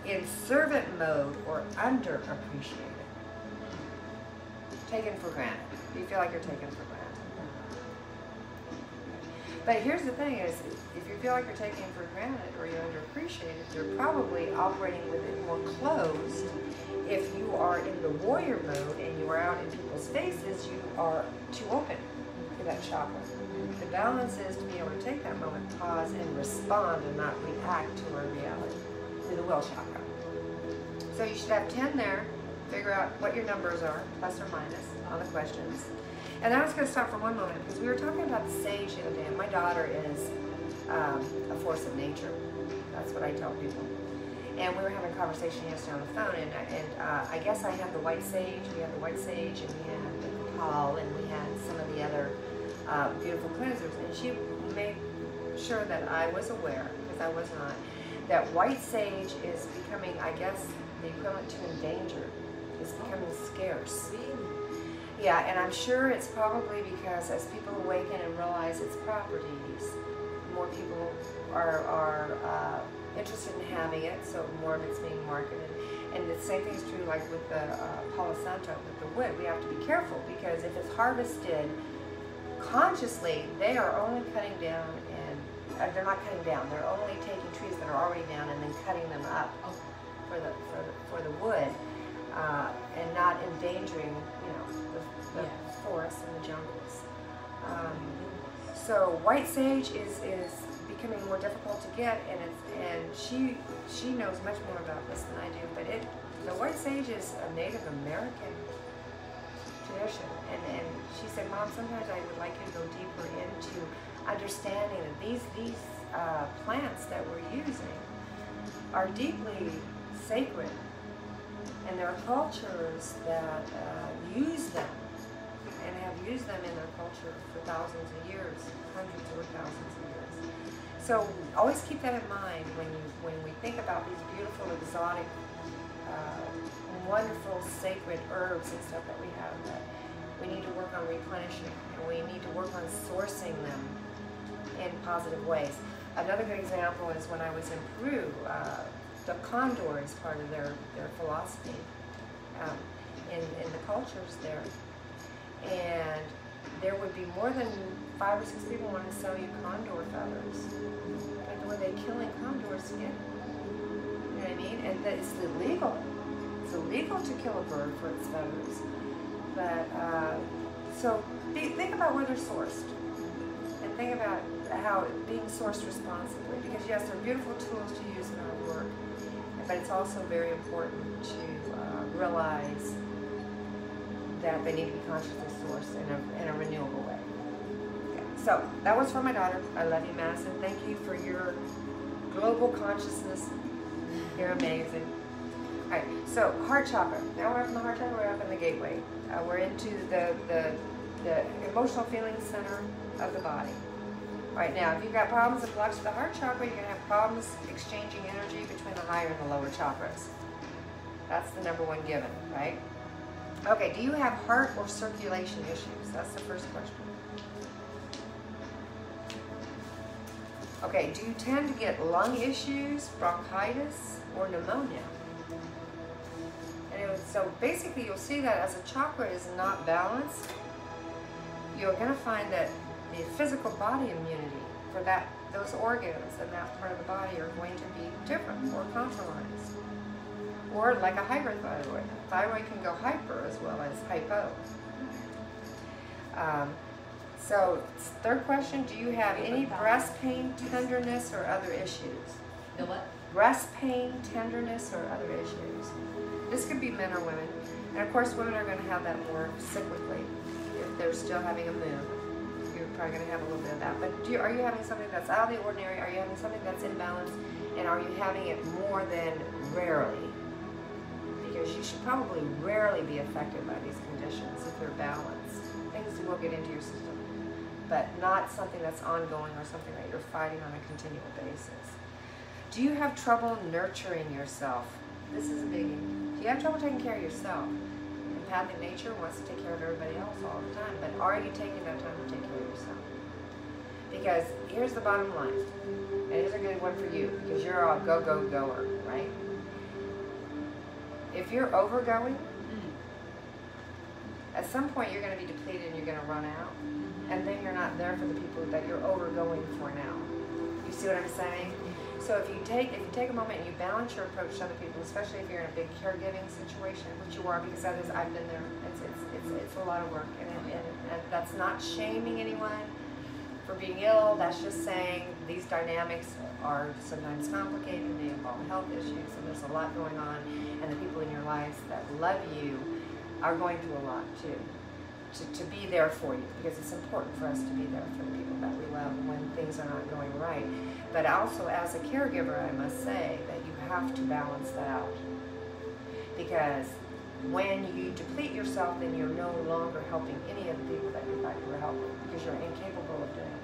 in servant mode or underappreciated? Taken for granted. Do you feel like you're taken for granted? But here's the thing is, if you feel like you're taken for granted or you're underappreciated, you're probably operating with it more closed. If you are in the warrior mode and you are out in people's faces, you are too open to that chakra. The balance is to be able to take that moment, pause, and respond and not react to a reality, to the will chakra. So you should have 10 there. Figure out what your numbers are, plus or minus, on the questions. And then I was going to stop for one moment because we were talking about the sage the other day. My daughter is a force of nature. That's what I tell people. And we were having a conversation yesterday on the phone, and I guess I had the white sage. We had the white sage, and we had the copal, and we had some of the other beautiful cleansers. And she made sure that I was aware, because I was not, that white sage is becoming, I guess, the equivalent to endangered. It's becoming scarce. Yeah, and I'm sure it's probably because as people awaken and realize its properties, more people are interested in having it, so more of it's being marketed. And the same thing is true like with the Palo Santo, with the wood. We have to be careful because if it's harvested consciously, they are only cutting down, and they're not cutting down. They're only taking trees that are already down and then cutting them up for the wood, and not endangering, you know, the forests and the jungles. So white sage is becoming more difficult to get, and she knows much more about this than I do. But the white sage is a Native American tradition, and she said, Mom, sometimes I would like you to go deeper into understanding that these plants that we're using are deeply sacred, and there are cultures that use them and have used them in their culture for thousands of years, hundreds or thousands of years. So always keep that in mind when we think about these beautiful, exotic, wonderful, sacred herbs and stuff that we have, that we need to work on replenishing, and we need to work on sourcing them in positive ways. Another good example is when I was in Peru. The condor is part of their philosophy in the cultures there. And there would be more than 5 or 6 people want to sell you condor feathers. But were they killing condors to get it? You know what I mean? And it's illegal. It's illegal to kill a bird for its feathers. But, so think about where they're sourced. And think about how being sourced responsibly. Because yes, they're beautiful tools to use in our work. But it's also very important to realize that they need to be consciously sourced in a renewable way. Okay. So that was for my daughter. I love you, Madison. Thank you for your global consciousness. You're amazing. All right. So heart chakra. Now we're up in the heart chakra. We're up in the gateway. We're into the emotional feeling center of the body. All right, now, if you've got problems with blocks of the heart chakra, you're going to have problems exchanging energy between the higher and the lower chakras. That's the number one given, right? Okay, do you have heart or circulation issues? That's the first question. Okay, do you tend to get lung issues, bronchitis, or pneumonia? And so basically you'll see that as a chakra is not balanced, you're going to find that the physical body immunity for those organs and that part of the body are going to be different or compromised. Or like a hyperthyroid. Thyroid can go hyper as well as hypo. So, third question, do you have any breast pain, tenderness, or other issues? The what? Breast pain, tenderness, or other issues. This could be men or women. And of course, women are going to have that more cyclically. If they're still having a moon, you're probably going to have a little bit of that. But are you having something that's out of the ordinary? Are you having something that's imbalanced? And are you having it more than rarely? Because you should probably rarely be affected by these conditions if they're balanced. Things will get into your system, but not something that's ongoing or something that you're fighting on a continual basis. Do you have trouble nurturing yourself? This is a biggie. Do you have trouble taking care of yourself? Empathic nature wants to take care of everybody else all the time, but are you taking that time to take care of yourself? Because here's the bottom line, and here's a good one for you, because you're a go-go-goer, right? If you're overgoing, at some point you're going to be depleted and you're going to run out, and then you're not there for the people that you're overgoing for now. You see what I'm saying? So if you take a moment and you balance your approach to other people, especially if you're in a big caregiving situation, which you are, because I've been there. It's a lot of work, and that's not shaming anyone for being ill. That's just saying these dynamics are sometimes complicated. They involve health issues, and there's a lot going on. And the people in your lives that love you are going through a lot too. To be there for you, because it's important for us to be there for the people that we love when things are not going right. But also as a caregiver, I must say that you have to balance that out. Because when you deplete yourself, then you're no longer helping any of the people that you thought you were helping, because you're incapable of doing it,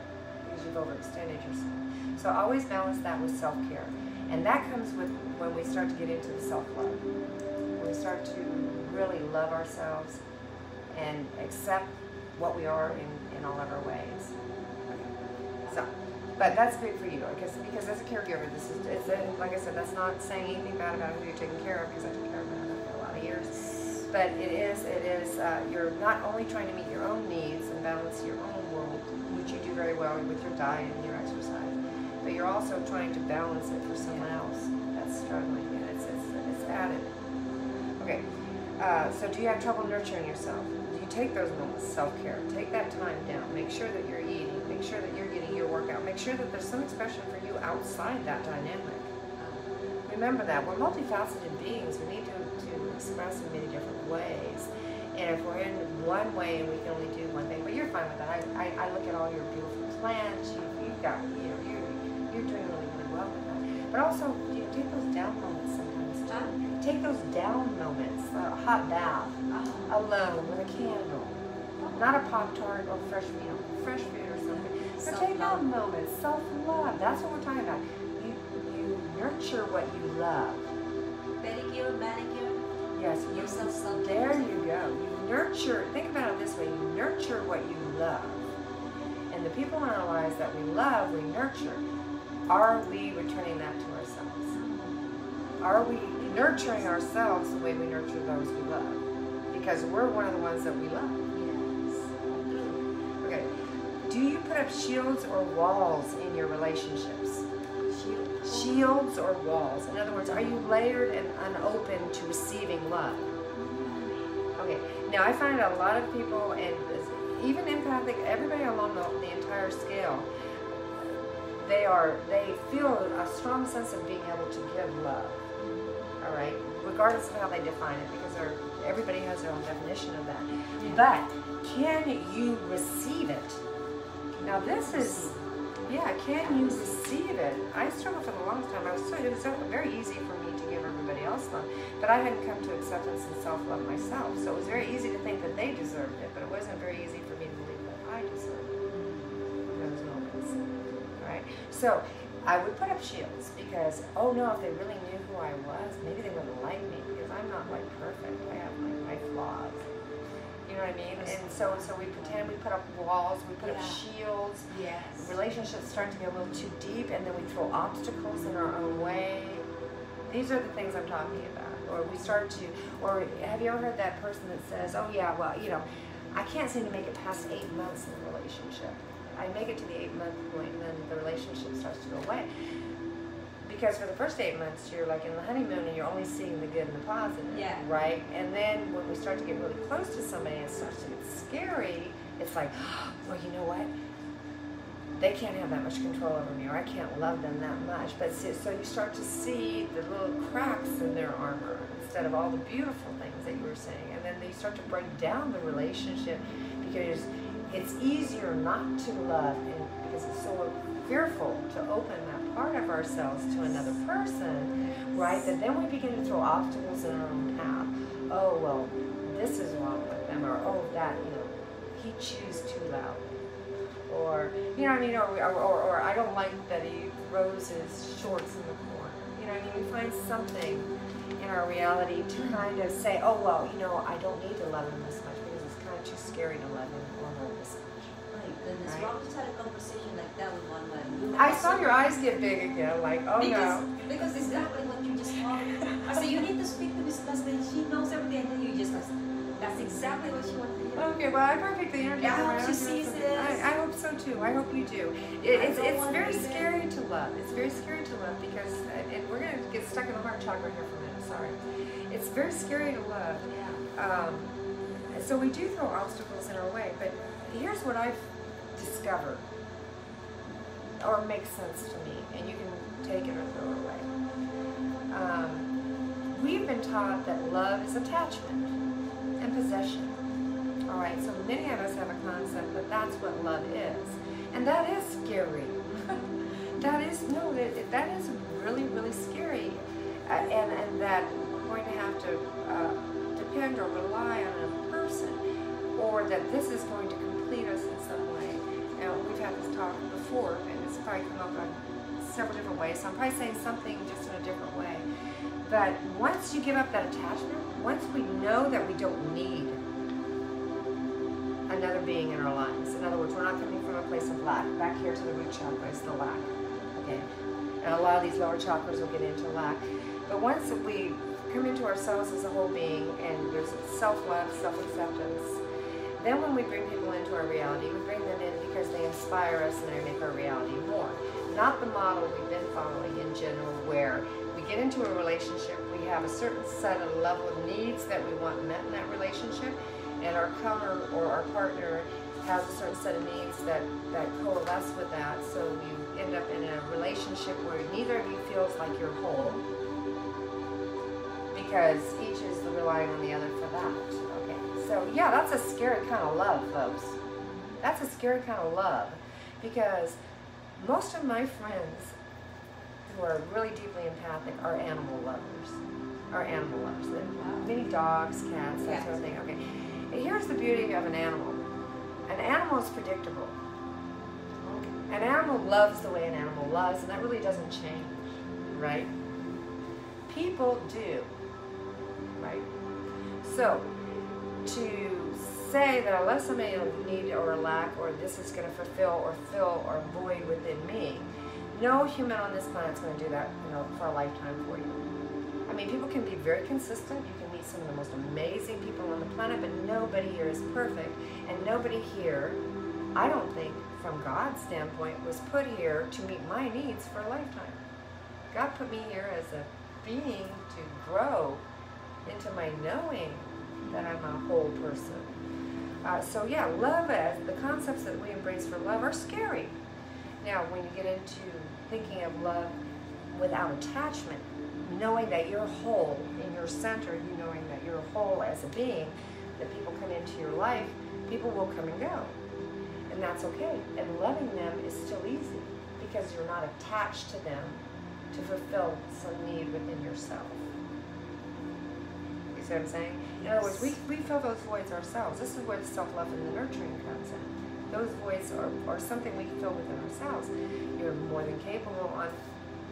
because you've overextended yourself. So always balance that with self-care. And that comes with when we start to get into the self-love. When we start to really love ourselves and accept what we are in all of our ways. Okay. So, but that's big for you, because as a caregiver, like I said, that's not saying anything bad about who you're taking care of, because I took care of them for a lot of years. But it is, you're not only trying to meet your own needs and balance your own world, which you do very well with your diet and your exercise, but you're also trying to balance it for someone else that's struggling, and it's added. Okay, so do you have trouble nurturing yourself? Do you take those moments, self-care? Take that time down. Make sure that you're eating. Make sure that you're getting your workout. Make sure that there's some expression for you outside that dynamic. Remember that. We're multifaceted beings. We need to express in many different ways. And if we're in one way, we can only do one thing. But you're fine with that. I look at all your beautiful plants. You've got, you're doing really, really well with that. But also, you take those down moments sometimes too. Take those down moments, a hot bath, alone with a candle, not a Pop-Tart or fresh food or something. So take down moments, self-love. That's what we're talking about. You nurture what you love. Pedicure, manicure. Yes, there you go. You nurture. Think about it this way: you nurture what you love, and the people in our lives that we love, we nurture. Are we returning that to ourselves? Are we nurturing ourselves the way we nurture those we love? Because we're one of the ones that we love. Yes. Okay. Do you put up shields or walls in your relationships? Shields or walls. In other words, are you layered and unopen to receiving love? Okay. Now I find a lot of people, and even empathic, everybody along the entire scale, they feel a strong sense of being able to give love. All right, regardless of how they define it, because everybody has their own definition of that. But can you receive it? Now this is, can you receive it? I struggled for the longest time. It was very easy for me to give everybody else love, but I hadn't come to acceptance and self-love myself. So it was very easy to think that they deserved it, but it wasn't very easy for me to believe that I deserved it. Those moments. All right. So I would put up shields because, oh no, if they really knew who I was, maybe they wouldn't like me because I'm not not like perfect. I have my flaws. You know what I mean? And so we pretend, we put up walls, we put up shields. Yes. Relationships start to get a little too deep, and then we throw obstacles in our own way. These are the things I'm talking about. Or we start to, or have you ever heard that person that says, oh yeah, well, you know, I can't seem to make it past 8 months in a relationship. I make it to the 8-month point, and then the relationship starts to go away. Because for the first 8 months, you're like in the honeymoon, and you're only seeing the good and the positive, right? And then when we start to get really close to somebody, and it starts to get scary, it's like, oh, well, you know what? They can't have that much control over me, or I can't love them that much. But so you start to see the little cracks in their armor instead of all the beautiful things that you were saying. And then you start to break down the relationship because it's easier not to love, and because it's so fearful to open that part of ourselves to another person, right? That then we begin to throw obstacles in our own path. Oh, well, this is wrong with them, or oh, that, you know, he chews too loud. Or, you know what I mean, or I don't like that he throws his shorts in the corner. You know what I mean? We find something in our reality to kind of say, oh, well, you know, I don't need to love him this much because it's kind of too scary to love him or her this much. My goodness, Right? Rob just had a conversation like that with one man. I saw your eyes get big again, like, oh no. Because exactly what you just told me. I said, you need to speak to Miss Leslie. She knows everything, and then you just, that's exactly what she wanted to hear. Okay, well, I perfectly understand. I hope she sees this. I hope so too. I hope you do. It's very scary to love. It's very scary to love because, and we're going to get stuck in the heart chakra here for a minute, sorry. It's very scary to love. So we do throw obstacles in our way, but here's what I've discovered, or makes sense to me, and you can take it or throw it away. We've been taught that love is attachment and possession. All right, so many of us have a concept that that's what love is, and that is scary. that is really, really scary, and that we're going to have to depend or rely on a person, or that this is going to complete us in some way. Now, we've had this talk before, and it's probably come up on several different ways, so I'm probably saying something just in a different way. But once you give up that attachment, once we know that we don't need another being in our lives, in other words, we're not coming from a place of lack. Back here to the root chakra is the lack, okay? And a lot of these lower chakras will get into lack. But once we come into ourselves as a whole being, and there's self-love, self-acceptance, then when we bring people into our reality, we bring them in because they inspire us and they make our reality more. Not the model we've been following in general, where we get into a relationship, we have a certain set of level of needs that we want met in that relationship, and our counter or our partner has a certain set of needs that coalesce with that, so you end up in a relationship where neither of you feels like you're whole, because each is relying on the other for that. Okay, so yeah, that's a scary kind of love, folks. That's a scary kind of love, because most of my friends who are really deeply empathic are animal lovers. Are animal lovers. Many dogs, cats, that sort of thing. Okay. And here's the beauty of an animal. An animal is predictable. An animal loves the way an animal loves, and that really doesn't change, right? People do, right? So, to say that I love somebody in need or a lack, or this is going to fulfill or fill or void within me, no human on this planet is going to do that, you know, for a lifetime for you. I mean, people can be very consistent. You can meet some of the most amazing people on the planet, but nobody here is perfect. And nobody here, I don't think, from God's standpoint, was put here to meet my needs for a lifetime. God put me here as a being to grow into my knowing that I'm a whole person. So yeah, love, as the concepts that we embrace for love are scary. Now, when you get into thinking of love without attachment, knowing that you're whole in your center, you knowing that you're whole as a being, that people come into your life, people will come and go. And that's okay. And loving them is still easy because you're not attached to them to fulfill some need within yourself. You see what I'm saying? In other words, we fill those voids ourselves. This is where the self-love and the nurturing comes in. Those voids are something we fill within ourselves. You're more than capable on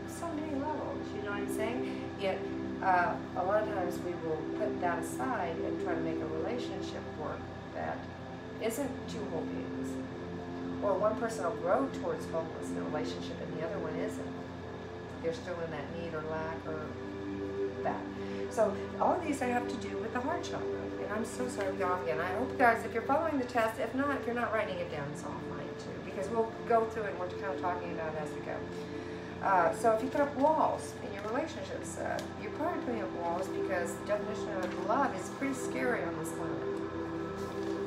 so many levels, you know what I'm saying? Yet a lot of times we will put that aside and try to make a relationship work that isn't two whole beings. Or one person will grow towards wholeness in a relationship and the other one isn't. They're still in that need or lack or that. So all of these I have to do with the heart chakra. And I'm so sorry we got off again. I hope, guys, if you're following the test, if you're not writing it down, it's all fine too. Because we'll go through it and we're kind of talking about it as we go. So if you put up walls in your relationships, you're probably putting up walls because the definition of love is pretty scary on this planet.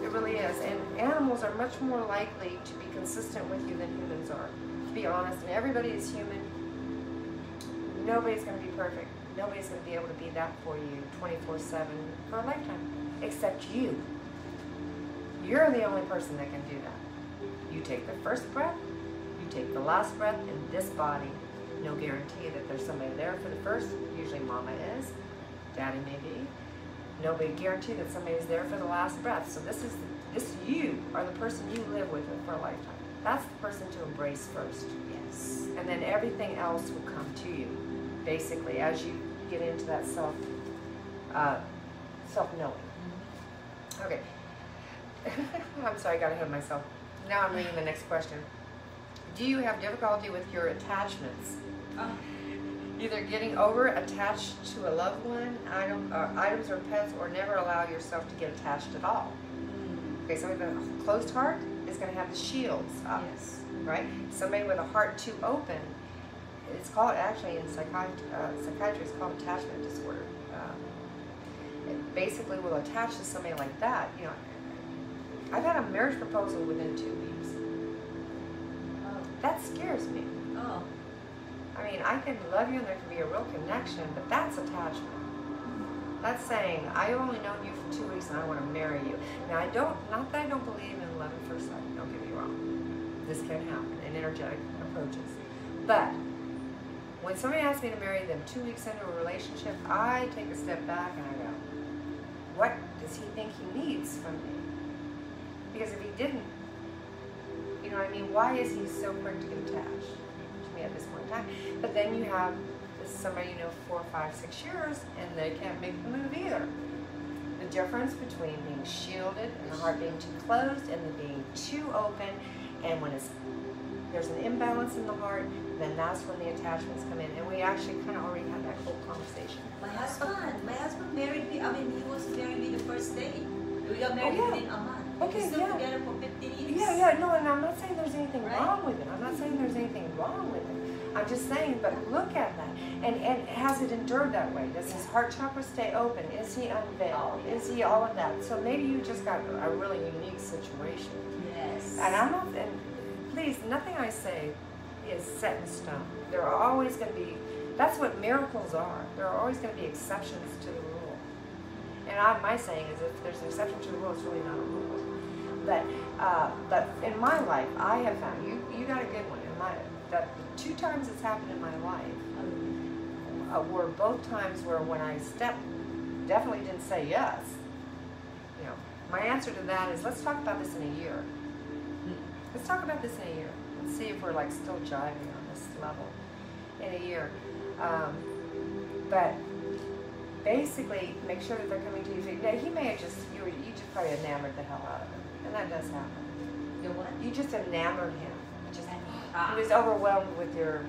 It really is. And animals are much more likely to be consistent with you than humans are, to be honest. And everybody is human. Nobody's going to be perfect. Nobody's going to be able to be that for you 24/7 for a lifetime, except you. You're the only person that can do that. You take the first breath, you take the last breath in this body. No guarantee that there's somebody there for the first. Usually mama is, daddy may be. Nobody guarantee that somebody's there for the last breath. So this you are the person you live with for a lifetime. That's the person to embrace first. Yes. And then everything else will come to you, basically, as you get into that self-knowing. Okay. I'm sorry, I got ahead of myself. Now I'm reading the next question. Do you have difficulty with your attachments? Either getting over attached to a loved one, items or pets, or never allow yourself to get attached at all. Okay, somebody with a closed heart is going to have the shields up, Yes. right? Somebody with a heart too open, it's called, actually in psychiatry, it's called attachment disorder. It basically will attach to somebody like that. You know, I've had a marriage proposal within 2 weeks. That scares me. Oh. I mean, I can love you and there can be a real connection, but that's attachment. That's saying, I've only known you for 2 weeks and I want to marry you. Now, not that I don't believe in love at first sight, don't get me wrong. This can happen in energetic approaches. But when somebody asks me to marry them 2 weeks into a relationship, I take a step back and I go, what does he think he needs from me? Because if he didn't, you know what I mean, why is he so quick to get attached to me at this point in time? But then you have somebody, you know, 4, 5, 6 years, and they can't make the move either. The difference between being shielded and the heart being too closed and the being too open, and when there's an imbalance in the heart, then that's when the attachments come in. And we actually kind of already had that whole conversation. My husband married me. I mean, he was married me the first day. We got married within a month. Okay, We're still together for 15 years. Yeah, no, and I'm not saying there's anything Right. wrong with it. I'm not saying there's anything wrong with it. I'm just saying, but look at that. And has it endured that way? Does his heart chakra stay open? Is he unveiled? Is he all of that? So maybe you just got a really unique situation. Yes. And I'm not, and please, nothing I say is set in stone. There are always going to be, that's what miracles are. There are always going to be exceptions to the rule. And my saying is if there's an exception to the rule, it's really not a rule. But in my life, I have found, you got a good one. That the 2 times it's happened in my life were both times where when I definitely didn't say yes. You know, my answer to that is, let's talk about this in a year. Let's talk about this in a year and see if we're like still jiving on this level in a year. But basically, make sure that they're coming to you. Now, he may have you just probably enamored the hell out of him, and that does happen. You what? You just enamored him. He was overwhelmed with your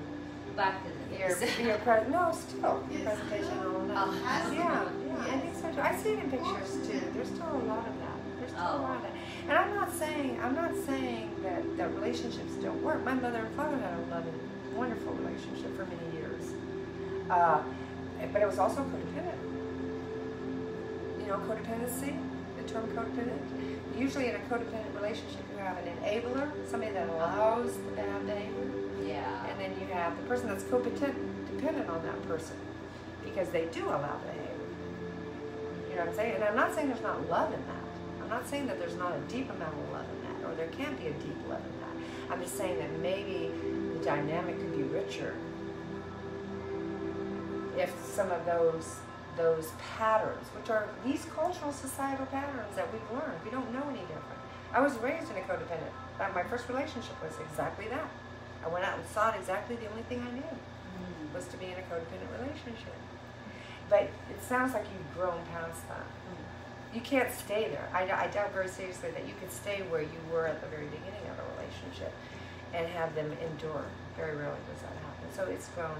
Back to the no, still your presentation and all that. Yeah, I think so too. I see it in pictures too. There's still a lot of that. There's still a lot of that. And I'm not saying that relationships don't work. My mother and father had a loving, wonderful relationship for many years. But it was also codependent. You know, codependency, the term codependent. Usually in a codependent relationship, you have an enabler, somebody that allows the bad behavior. Yeah. And then you have the person that's dependent on that person because they do allow the behavior. You know what I'm saying? And I'm not saying there's not love in that. I'm not saying that there's not a deep amount of love in that, or there can't be a deep love in that. I'm just saying that maybe the dynamic could be richer if some of those patterns, which are these cultural societal patterns that we've learned, we don't know any different. I was raised in a codependent. My first relationship was exactly that. I went out and sought exactly the only thing I knew was to be in a codependent relationship. But it sounds like you've grown past that. You can't stay there. I doubt very seriously that you could stay where you were at the very beginning of a relationship and have them endure. Very rarely does that happen. So it's grown.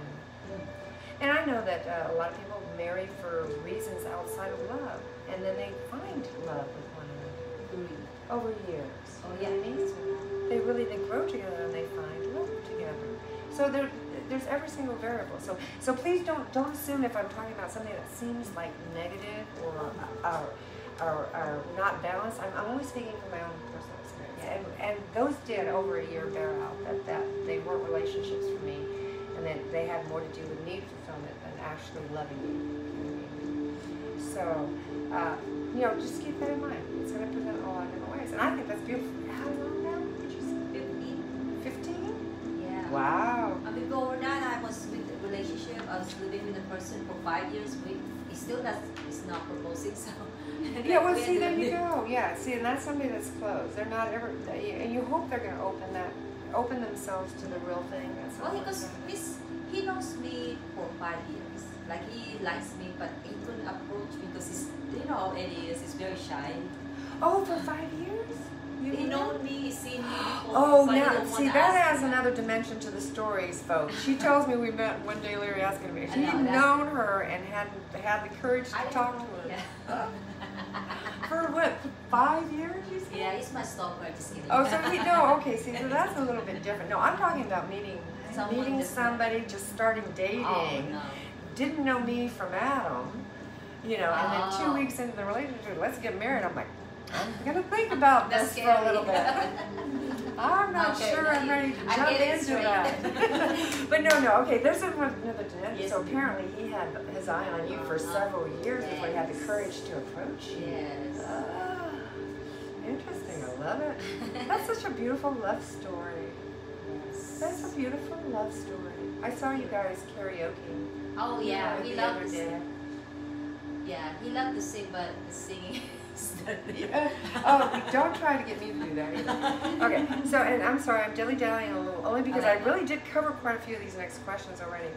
And I know that a lot of people marry for reasons outside of love, and then they find love with one another over years. Oh, You know what I mean? They grow together and they find love together. So there's every single variable. So please don't assume if I'm talking about something that seems like negative or not balanced. I'm only speaking from my own personal experience. And those did over a year bear out that they weren't relationships for me, and that they had more to do with need fulfillment than actually loving me. So, just keep that in mind. It's going to present a lot of different ways. And I think that's beautiful. How long now? Did you say? 15? Yeah. Wow. Before that, I was with a relationship. I was living with a person for 5 years. It's not proposing, so. Yeah, well, see, there you go. Yeah, see, and that's somebody that's closed. They're not ever, and you hope they're going to open themselves to the real thing. That's Well, all because he knows me for 5 years. Like, he likes me, but he couldn't approach me because he's very shy. Oh, for 5 years? He knows me, he's seen me before. Oh, but he now, don't see, wanna that ask adds me. another dimension to the stories, folks. She tells me we met one day, Larry asking me if I he'd know, that's- known her and had the courage to I talk don't to know, her. yeah. For what, 5 years, you said? Yeah, he's my stalker, just kidding. Oh, so okay, see, so that's a little bit different. No, I'm talking about meeting somebody, just starting dating. Oh, no. Didn't know me from Adam, and then 2 weeks into the relationship, let's get married. I'm like, I'm going to think about That's this for a little scary. bit. I'm not Okay, sure no, I'm ready to I jump get it into straight. that. But no, okay, there's another dimension. Yes. So apparently he had his eye on you for several years before he had the Yes. courage to approach you. Yes. Ah, interesting, I love it. That's such a beautiful love story. That's a beautiful love story. I saw you guys karaoke. Oh, yeah, we the love other to day. sing. Yeah, he loved to sing, but the singing is not Oh, don't try to get me to do that either. Okay, so, and I'm sorry, I'm dilly-dallying a little, only because I really did cover quite a few of these next questions already.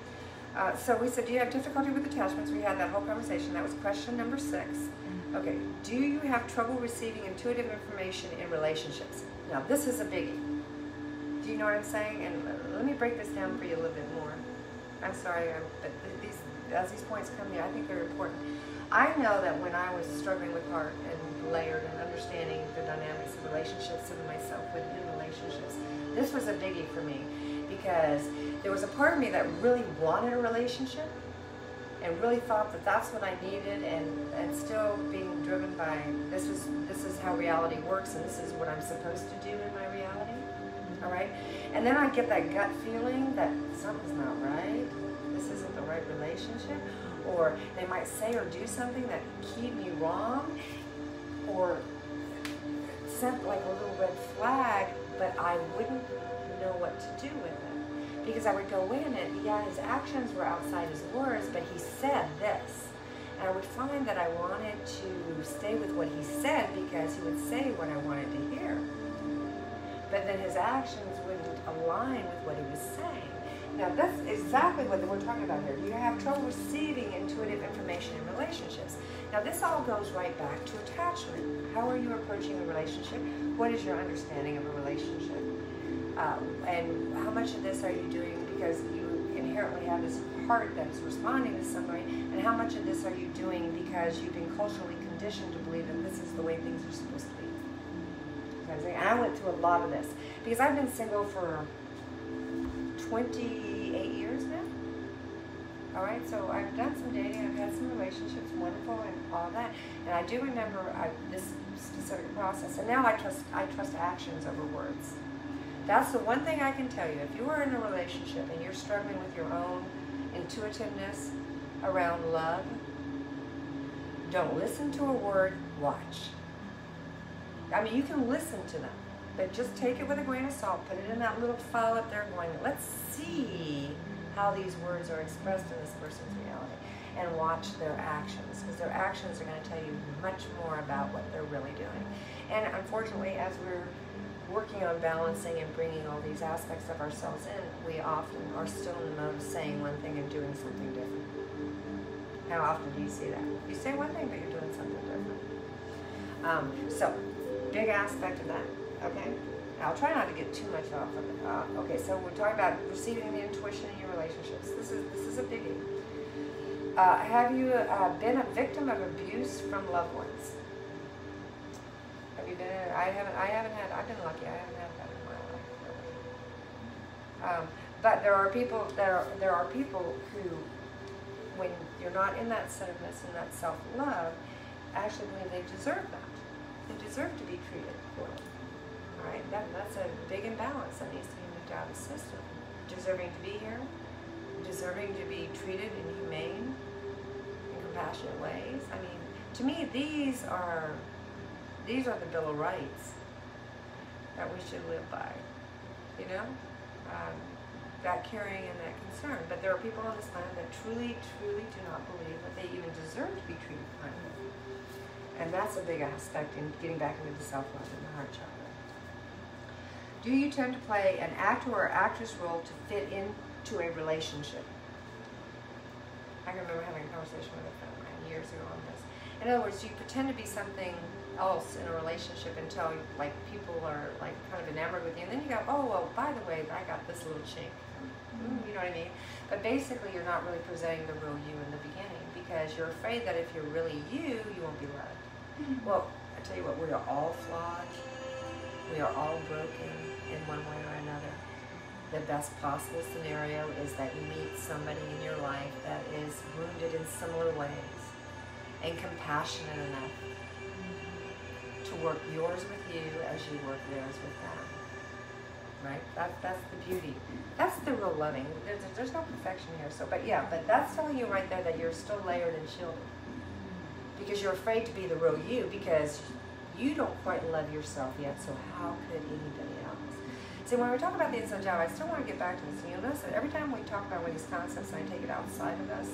So we said, do you have difficulty with attachments? We had that whole conversation. That was question number 6. Okay, do you have trouble receiving intuitive information in relationships? Now, this is a biggie. Do you know what I'm saying? And let me break this down for you a little bit more. I'm sorry, but as these points come here, I think they're important. I know that when I was struggling with heart and layered and understanding the dynamics of relationships and myself within relationships, this was a biggie for me because there was a part of me that really wanted a relationship and really thought that that's what I needed, and still being driven by this is how reality works and this is what I'm supposed to do in my reality. All right, and then I get that gut feeling that something's not right. This isn't the right relationship, or they might say or do something that keep me wrong, or sent like a little red flag, but I wouldn't know what to do with it because I would go, wait a minute, yeah, his actions were outside his words, but he said this. And I would find that I wanted to stay with what he said because he would say what I wanted to hear. But then his actions wouldn't align with what he was saying. Now, that's exactly what we're talking about here. You have trouble receiving intuitive information in relationships. Now, this all goes right back to attachment. How are you approaching a relationship? What is your understanding of a relationship? And how much of this are you doing because you inherently have this heart that is responding to somebody? And how much of this are you doing because you've been culturally conditioned to believe that this is the way things are supposed to be? And I went through a lot of this because I've been single for 28 years now. All right, so I've done some dating, I've had some relationships, wonderful, and all that. And I do remember this specific process. And now I trust actions over words. That's the one thing I can tell you. If you are in a relationship and you're struggling with your own intuitiveness around love, don't listen to a word, watch. I mean, you can listen to them, but just take it with a grain of salt, put it in that little file up there going, let's see how these words are expressed in this person's reality, and watch their actions, because their actions are going to tell you much more about what they're really doing. And unfortunately, as we're working on balancing and bringing all these aspects of ourselves in, we often are still in the mode of saying one thing and doing something different. How often do you see that? You say one thing, but you're doing something different. So, big aspect of that, okay? Now, I'll try not to get too much off of it. Okay, so we're talking about receiving the intuition in your relationships. This is a biggie. Have you been a victim of abuse from loved ones? Have you been? I've been lucky. I haven't had that in my life, really. But there are people who, when you're not in that centeredness and that self-love, actually believe they deserve that. They deserve to be treated poorly. All right, that's a big imbalance that needs to be moved out of the system. Deserving to be here, deserving to be treated in humane and compassionate ways. I mean, to me, these are the Bill of Rights that we should live by. You know, that caring and that concern. But there are people on this planet that truly, truly do not believe that they even deserve to be treated kindly. And that's a big aspect in getting back into the self-love and the heart chakra. Do you tend to play an actor or actress role to fit into a relationship? I can remember having a conversation with a friend of mine years ago on this. In other words, you pretend to be something else in a relationship until like people are like kind of enamored with you, and then you go, oh well, by the way, I got this little chink. You know what I mean? But basically, you're not really presenting the real you in the beginning because you're afraid that if you're really you, you won't be loved. Well, I tell you what, we are all flawed. We are all broken in one way or another. The best possible scenario is that you meet somebody in your life that is wounded in similar ways and compassionate enough to work yours with you as you work theirs with them. Right? That's the beauty. That's the real loving. There's no perfection here. So, but that's telling you right there that you're still layered and shielded. Because you're afraid to be the real you because you don't quite love yourself yet, so how could anybody else? See, when we talk about the inside job, I still want to get back to this. And you'll notice that every time we talk about one of these concepts and I take it outside of us,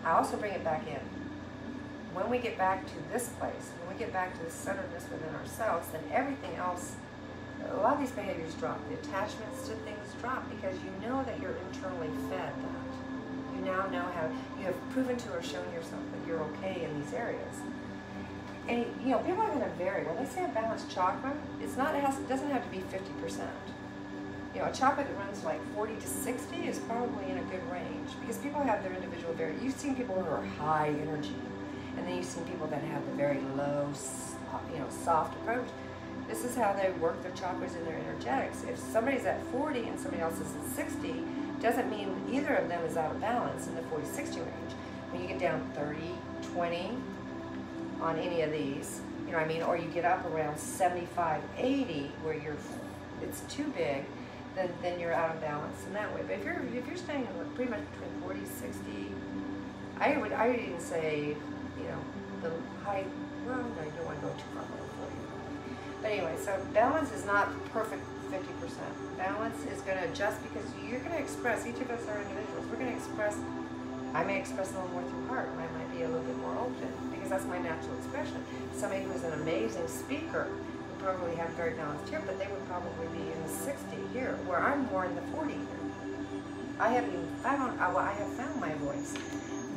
I also bring it back in. When we get back to this place, when we get back to the centeredness within ourselves, then everything else, a lot of these behaviors drop. The attachments to things drop because you know that you're internally fed that. You now know how, you have proven to or shown yourself that you're okay in these areas. And you know, people are going to vary. When they say a balanced chakra, it doesn't have to be 50%. You know, a chakra that runs like 40 to 60 is probably in a good range because people have their individual variation. You've seen people who are high energy, and then you've seen people that have the very low, soft approach. This is how they work their chakras and their energetics. If somebody's at 40 and somebody else is at 60, doesn't mean either of them is out of balance in the 40-60 range. When you get down 30, 20 on any of these, you know what I mean, or you get up around 75, 80 where it's too big, then you're out of balance in that way. But if you're staying pretty much between 40, 60, I would even say, you know, the high, well, no, you don't want to go too far below 40. But anyway, so balance is not perfect 50%. Balance is going to adjust because you're going to express, each of us are individuals, we're going to express, I may express a little more through heart, and I might be a little bit more open because that's my natural expression. Somebody who is an amazing speaker would probably have very balanced here, but they would probably be in the 60 here, where I'm more in the 40 here. I have found my voice,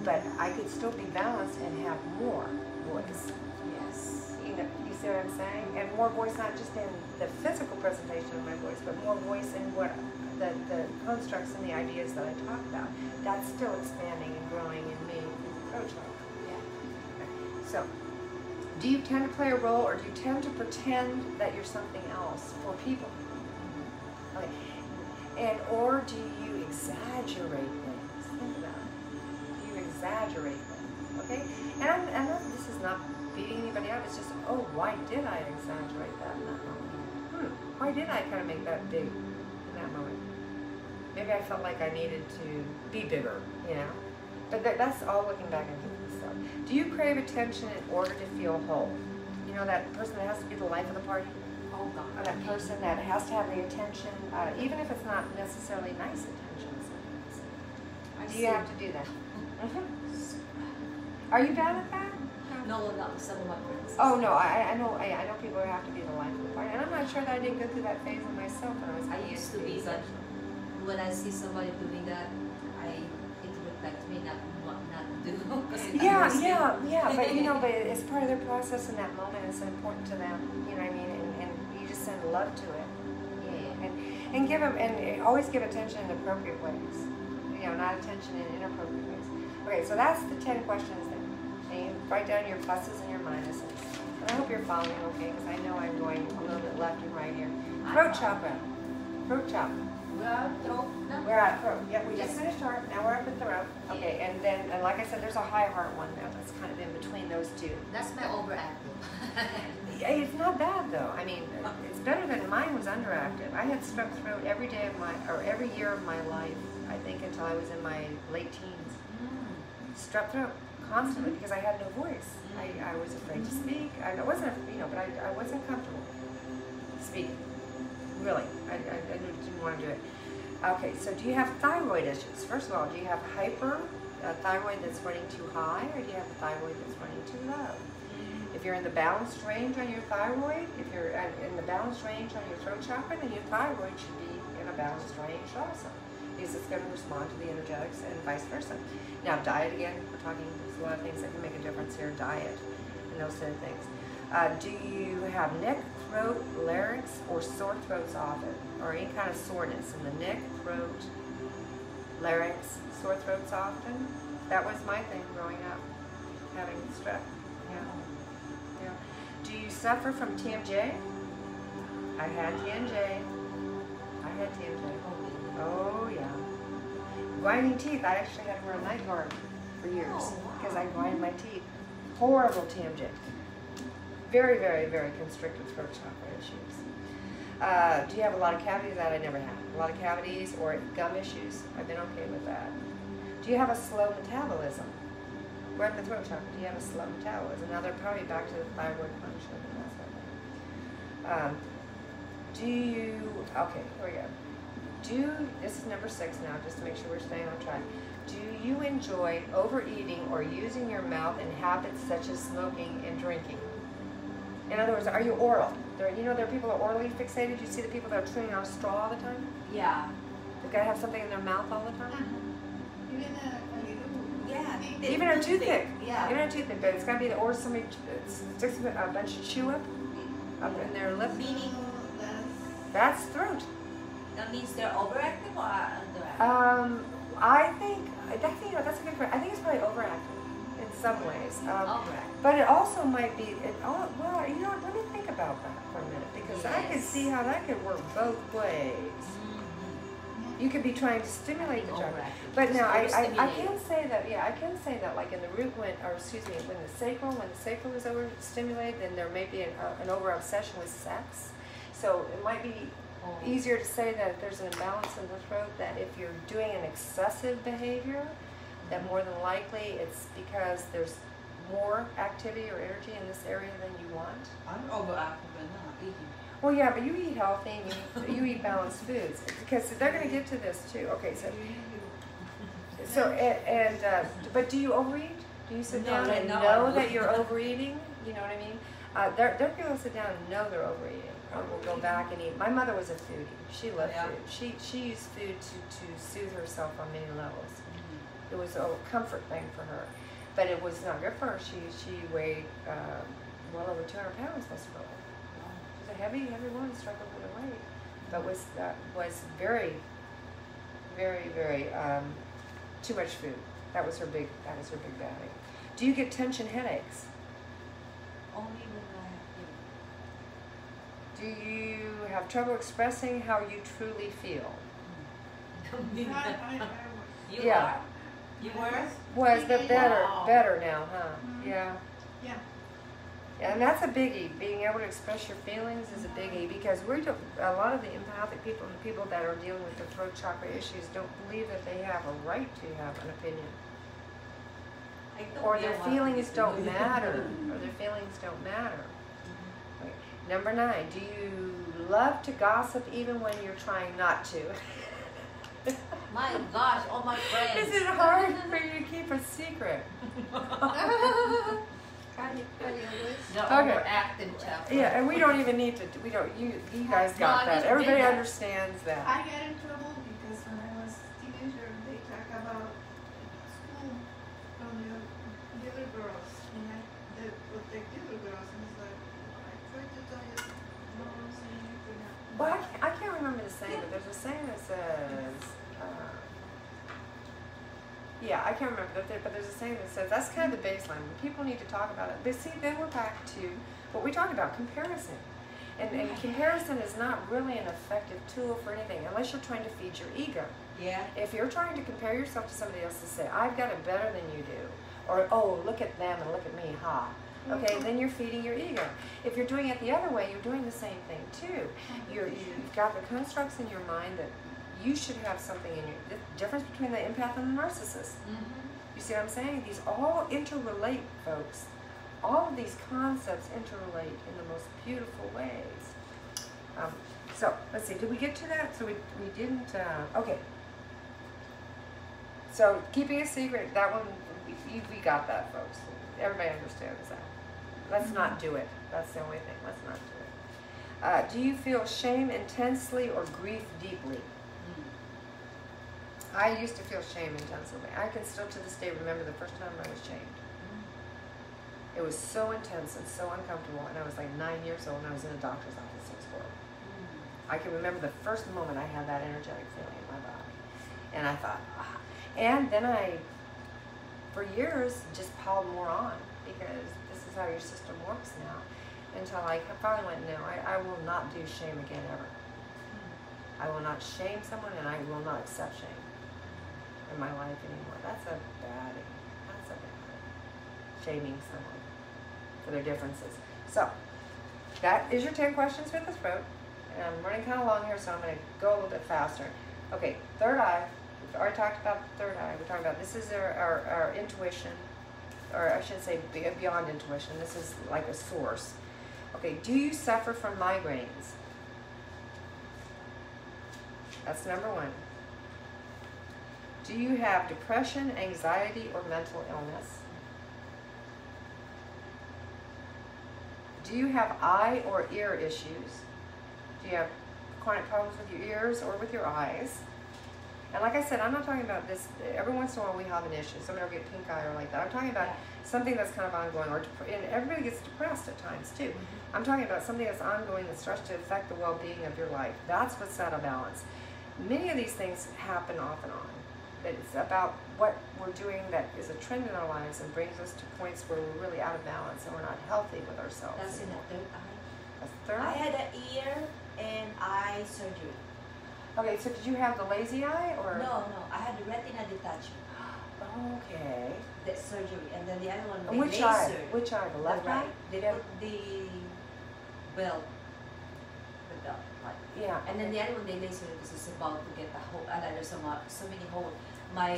but I could still be balanced and have more voice. Yes. You see what I'm saying? And more voice, not just in the physical presentation of my voice, but more voice in what the constructs and the ideas that I talk about. That's still expanding and growing in me through the throat chakra. Yeah. Okay. So, do you tend to play a role, or do you tend to pretend that you're something else for people? Okay. Or do you exaggerate things? Think about it. Do you exaggerate things? Okay? And this is not beating anybody up. It's just, oh, why did I exaggerate that in that moment? Why did I kind of make that big in that moment? Maybe I felt like I needed to be bigger, you know? But that's all looking back into this stuff. Do you crave attention in order to feel whole? You know, that person that has to be the life of the party? Oh, God. Or that person that has to have the attention, even if it's not necessarily nice attention sometimes. Do you have to do that? Are you bad at that? No, not some of my friends. Oh no, I know people who have to be the life of the party, and I'm not sure that I didn't go through that phase of myself when I was. I used to be, but when I see somebody doing that, it reflects me not too. Yeah. But you know, but it's part of their process in that moment. It's important to them. You know what I mean? And you just send love to it. Yeah. And give them, and always give attention in appropriate ways. You know, not attention in inappropriate ways. Okay, so that's the 10 questions there. And you write down your pluses and your minuses. And I hope you're following okay, because I know I'm going a little bit left and right here. Throat chakra. Throat chakra. We're at throat. Yep, we just finished heart. Now we're up at throat. Okay, and then, and like I said, there's a high heart one there that's kind of in between those two. That's my overactive. It's not bad though. I mean, it's better than mine was underactive. I had strep throat every day of my, or every year of my life, I think until I was in my late teens. Strep throat constantly because I had no voice. I was afraid to speak. I wasn't, you know, but I wasn't comfortable speaking. Really, I didn't want to do it. Okay, so do you have thyroid issues? First of all, do you have thyroid that's running too high, or do you have a thyroid that's running too low? If you're in the balanced range on your thyroid, if you're in the balanced range on your throat chakra, then your thyroid should be in a balanced range also, because it's going to respond to the energetics and vice versa. Now, diet again, we're talking, there's a lot of things that can make a difference here, diet and those sort of things. Do you have neck, throat, larynx, or sore throats often, or any kind of soreness in the neck, throat, larynx, sore throats often? That was my thing growing up, having strep. Yeah. Do you suffer from TMJ? I had TMJ. Oh yeah. Grinding teeth. I actually had to wear a night guard for years because I grind my teeth. Horrible TMJ. Very, very, very constricted throat chakra issues. Do you have a lot of cavities? That I never had. A lot of cavities or gum issues? I've been okay with that. Do you have a slow metabolism? We're at the throat chakra. Do you have a slow metabolism? Now they're probably back to the thyroid function and that sort of thing. Do you, okay, here we go. This is number 6 now, just to make sure we're staying on track. Do you enjoy overeating or using your mouth in habits such as smoking and drinking? In other words, are you oral? There are people that are orally fixated. You see the people that are chewing on a straw all the time? Yeah. They've got to have something in their mouth all the time? Even a toothpick. Yeah. Even a toothpick, but it's got to be, or somebody sticks a bunch of chew up in their lip. Meaning That's throat. that means they're overactive or underactive? I think, that's a good question. I think it's probably overactive in some ways. Overactive. But it also might be, well, you know what, let me think about that for a minute, because I could see how that could work both ways. You could be trying to stimulate the chakra. But now, I can say that, like in the root, when the sacral is overstimulated, then there may be an over-obsession with sex. So it might be easier to say that there's an imbalance in the throat, that if you're doing an excessive behavior, that more than likely it's because there's more activity or energy in this area than you want. I'm overactive and not eating. Well, yeah, but you eat healthy and you eat balanced foods, because they're going to get to this too. Okay, but do you overeat? Do you sit down and know that you're overeating? You know what I mean? There are people who sit down and know they're overeating, or will go back and eat. My mother was a foodie. She loved food. She used food to soothe herself on many levels. It was a comfort thing for her, but it was not good for her. She weighed well over 200 pounds most of her life. She was a heavy woman, struggled with her weight, but was very, very, very too much food. That was her big baddie. Do you get tension headaches? Only when Do you have trouble expressing how you truly feel? You are? You were? Was, but better now, huh? Yeah. Yeah. Yeah, and that's a biggie. Being able to express your feelings is a biggie, because a lot of the empathic people and the people that are dealing with the throat chakra issues don't believe that they have a right to have an opinion. Or their feelings don't matter. Okay. Number 9, do you love to gossip even when you're trying not to? My gosh, all my friends. Is it hard for you to keep a secret? The overactive chakra. Yeah, and we don't even need to. You guys got that. Everybody understands that. I get in trouble because when I was a teenager, they talk about school from little girls, they protect little girls, and it's like, I try to tell you, no one's saying anything. Well, I can't remember the saying, but there's a saying that says, yeah, I can't remember, but there's a saying that says, that's kind of the baseline. People need to talk about it. But see, then we're back to what we talked about, comparison. And comparison is not really an effective tool for anything, unless you're trying to feed your ego. Yeah. If you're trying to compare yourself to somebody else and say, I've got it better than you do, or, oh, look at them and look at me, ha. Okay, then you're feeding your ego. If you're doing it the other way, you're doing the same thing too. You've got the constructs in your mind that you should have something in you. The difference between the empath and the narcissist. You see what I'm saying? These all interrelate, folks. All of these concepts interrelate in the most beautiful ways. So, let's see, did we get to that? So we didn't, okay. So, keeping a secret, that one, we got that, folks. Everybody understands that. Let's not do it. That's the only thing. Let's not do it. Do you feel shame intensely or grief deeply? I used to feel shame intensely. I can still to this day remember the first time I was shamed. It was so intense and so uncomfortable, and I was like 9 years old, and I was in a doctor's office. It was horrible. I can remember the first moment I had that energetic feeling in my body. And I thought, ah. And then I, for years, just piled more on, because this is how your system works now. Until I finally went, no, I will not do shame again ever. I will not shame someone, and I will not accept shame in my life anymore. That's a baddie. That's a baddie. Shaming someone for their differences. So, that is your 10 questions for the throat. And I'm running kind of long here, so I'm going to go a little bit faster. Okay, third eye. We've already talked about the third eye. We're talking about, this is our intuition, or I should say beyond intuition. This is like a source. Okay, do you suffer from migraines? That's number 1. Do you have depression, anxiety, or mental illness? Do you have eye or ear issues? Do you have chronic problems with your ears or with your eyes? And like I said, I'm not talking about this, every once in a while we have an issue. Somebody will get pink eye or like that. I'm talking about something that's kind of ongoing, and everybody gets depressed at times too. I'm talking about something that's ongoing that starts to affect the well-being of your life. That's what's out of balance. Many of these things happen off and on. That it's about what we're doing that is a trend in our lives and brings us to points where we're really out of balance and we're not healthy with ourselves. That's in the third eye. That's third? I had an ear and eye surgery. Okay, so did you have the lazy eye or? No, I had the retina detachment. Okay. The surgery, and then the other one. And which eye? Which eye? The left eye? They put the belt with the right. Yeah. And then the other one they laser because it's about to get the hole. And there's so many holes.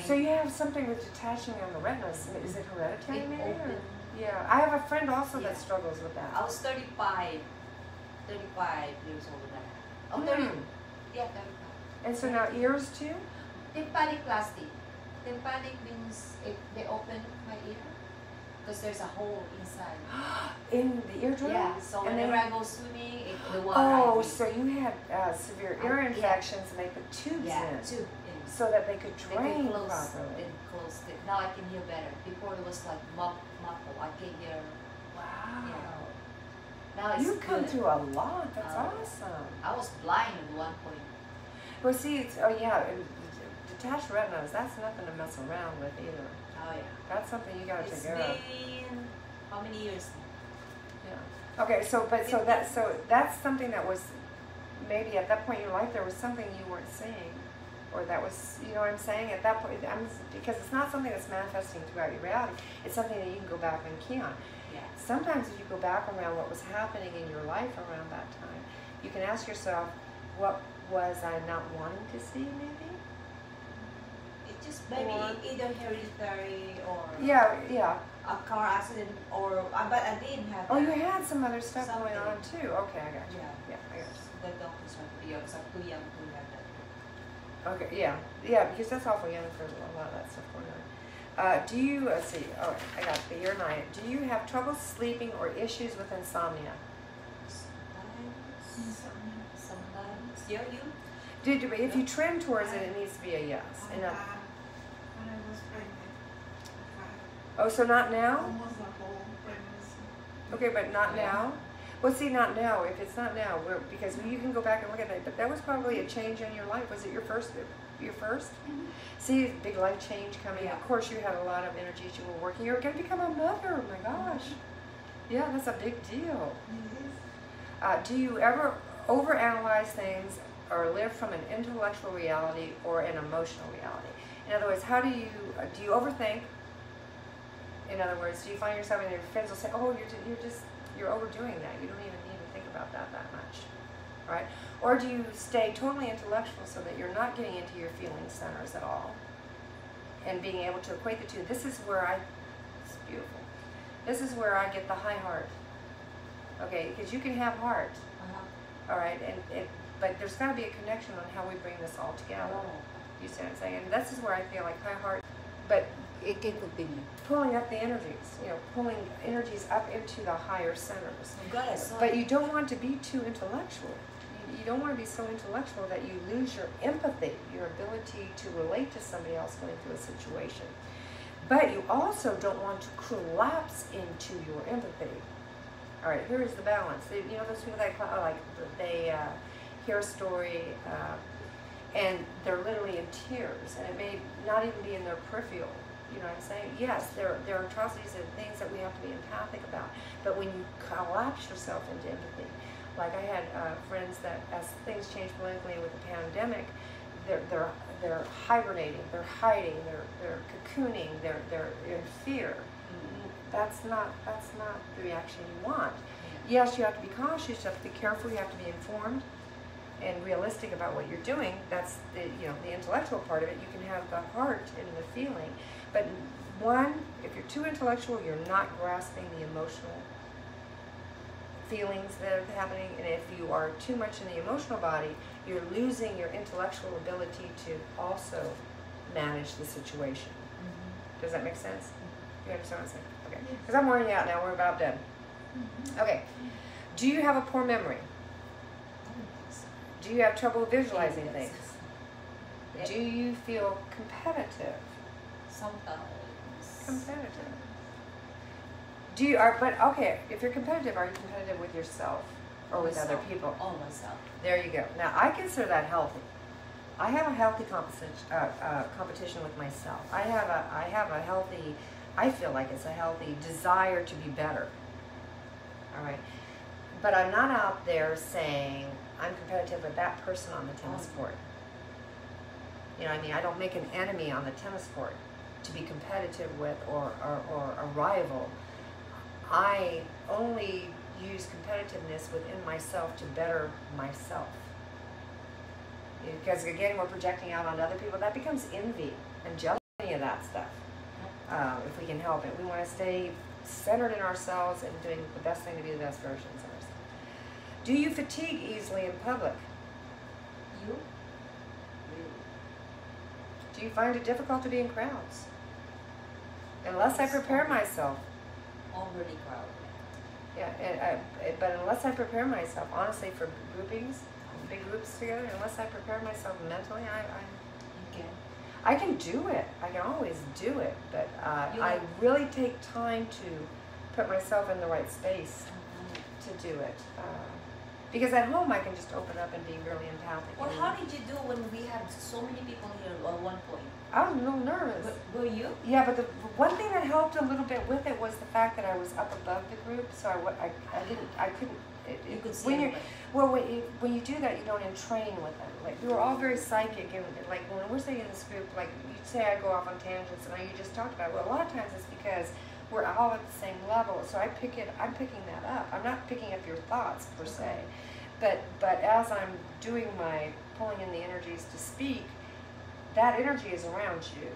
So you have something with detaching on the retinas. Is it hereditary? It maybe? opened. Yeah. I have a friend also that struggles with that. I was 35 years old when that happened. 30. Yeah, 35. And so now ears too? Tympanic plasty. Tympanic means they open my ear because there's a hole inside. In the eardrum? Yeah, so and whenever I go swimming, the water. So you had severe ear infections and they put tubes in. Tube. So that they could drain close, properly. They closed it. Now I can hear better. Before it was like muffled. I can hear. Wow. Yeah. Now it's You've come good. through a lot. That's awesome. I was blind at one point. Well, see, detached retinas, that's nothing to mess around with either. Oh, yeah. That's something you got to take care of. It's been how many years? Yeah. Okay, so that's something that was maybe at that point in your life there was something you weren't seeing, or that was, you know what I'm saying? At that point, because it's not something that's manifesting throughout your reality. It's something that you can go back and key on. Yeah. Sometimes if you go back around what was happening in your life around that time, you can ask yourself, what was I not wanting to see, maybe? It just maybe either hereditary or Yeah. a car accident or but I didn't have. Oh, that. you had some other stuff going Something. on too. Okay, I got you. Yeah. I got you. That don't concern me because I'm too young to have that. Okay, yeah, because that's awful young for a lot of that stuff going on. Do you, let's see, oh, I got the ear and eye. Do you have trouble sleeping or issues with insomnia? Sometimes. Yeah, you? If you trend towards it, it needs to be a yes. When I was pregnant, Oh, so not now? almost the whole pregnancy. Okay, but not Yeah. now? Well, see, not now. If it's not now, because you can go back and look at that. But that was probably a change in your life. Was it your first? Your first? See, big life change coming. Yeah. Of course, you had a lot of energies. You were working. You were going to become a mother. Oh my gosh. Yeah, that's a big deal. Do you ever overanalyze things or live from an intellectual reality or an emotional reality? In other words, how do you overthink? In other words, do you find yourself and your friends will say, "Oh, you're overdoing that. You don't even need to think about that much," right? Or do you stay totally intellectual so that you're not getting into your feeling centers at all, and being able to equate the two? This is where it's beautiful. This is where I get the high heart. Okay, because you can have heart, all right, but there's got to be a connection on how we bring this all together. You see what I'm saying? And this is where I feel like high heart, but It can continue. pulling up the energies, pulling energies up into the higher centers. Goddess. But you don't want to be too intellectual. You don't want to be so intellectual that you lose your empathy, your ability to relate to somebody else going through a situation. But you also don't want to collapse into your empathy. All right, here is the balance. Those people that they hear a story and they're literally in tears, and it may not even be in their peripheral. You know what I'm saying? Yes, there are atrocities and things that we have to be empathic about. But when you collapse yourself into empathy, like I had friends that, as things change politically with the pandemic, they're hibernating, they're hiding, they're cocooning, they're in fear. That's not the reaction you want. Yes, you have to be cautious, you have to be careful, you have to be informed and realistic about what you're doing. That's the intellectual part of it. You can have the heart and the feeling, but if you're too intellectual, you're not grasping the emotional feelings that are happening, and if you are too much in the emotional body, you're losing your intellectual ability to also manage the situation. Does that make sense? You understand what I'm saying? Okay. Because I'm wearing you out now. We're about done. Okay. Do you have a poor memory? Do you have trouble visualizing things? Do you feel competitive? Sometimes. Competitive. If you're competitive, are you competitive with yourself or with other people? Oh, myself. There you go. Now, I consider that healthy. I have a healthy competition with myself. I have a healthy, I feel like it's a healthy desire to be better. All right. But I'm not out there saying I'm competitive with that person on the tennis court. You know what I mean? I don't make an enemy on the tennis court to be competitive with or a rival. I only use competitiveness within myself to better myself. Because again, we're projecting out on other people. That becomes envy and jealousy, any of that stuff. If we can help it. We want to stay centered in ourselves and doing the best thing to be the best versions of ourselves. Do you fatigue easily in public? You? Do you find it difficult to be in crowds? Unless I prepare myself. Already crowded. Yeah, but unless I prepare myself, honestly, for groupings, big groups together, unless I prepare myself mentally, I can do it. I can always do it, but I really take time to put myself in the right space to do it. Because at home I can just open up and be really empathic. Well, how did you do when we had so many people here at one point? I was a little nervous. Were you? Yeah, but the one thing that helped a little bit with it was the fact that I was up above the group, so I couldn't. You could see when everybody. when you do that, you don't entrain with them. Like, we were all very psychic, and like when we're sitting in this group, like you say I go off on tangents, and you just talked about it. Well, a lot of times it's because we're all at the same level, so I'm picking that up. I'm not picking up your thoughts per se, but as I'm doing my pulling in the energies to speak, that energy is around you,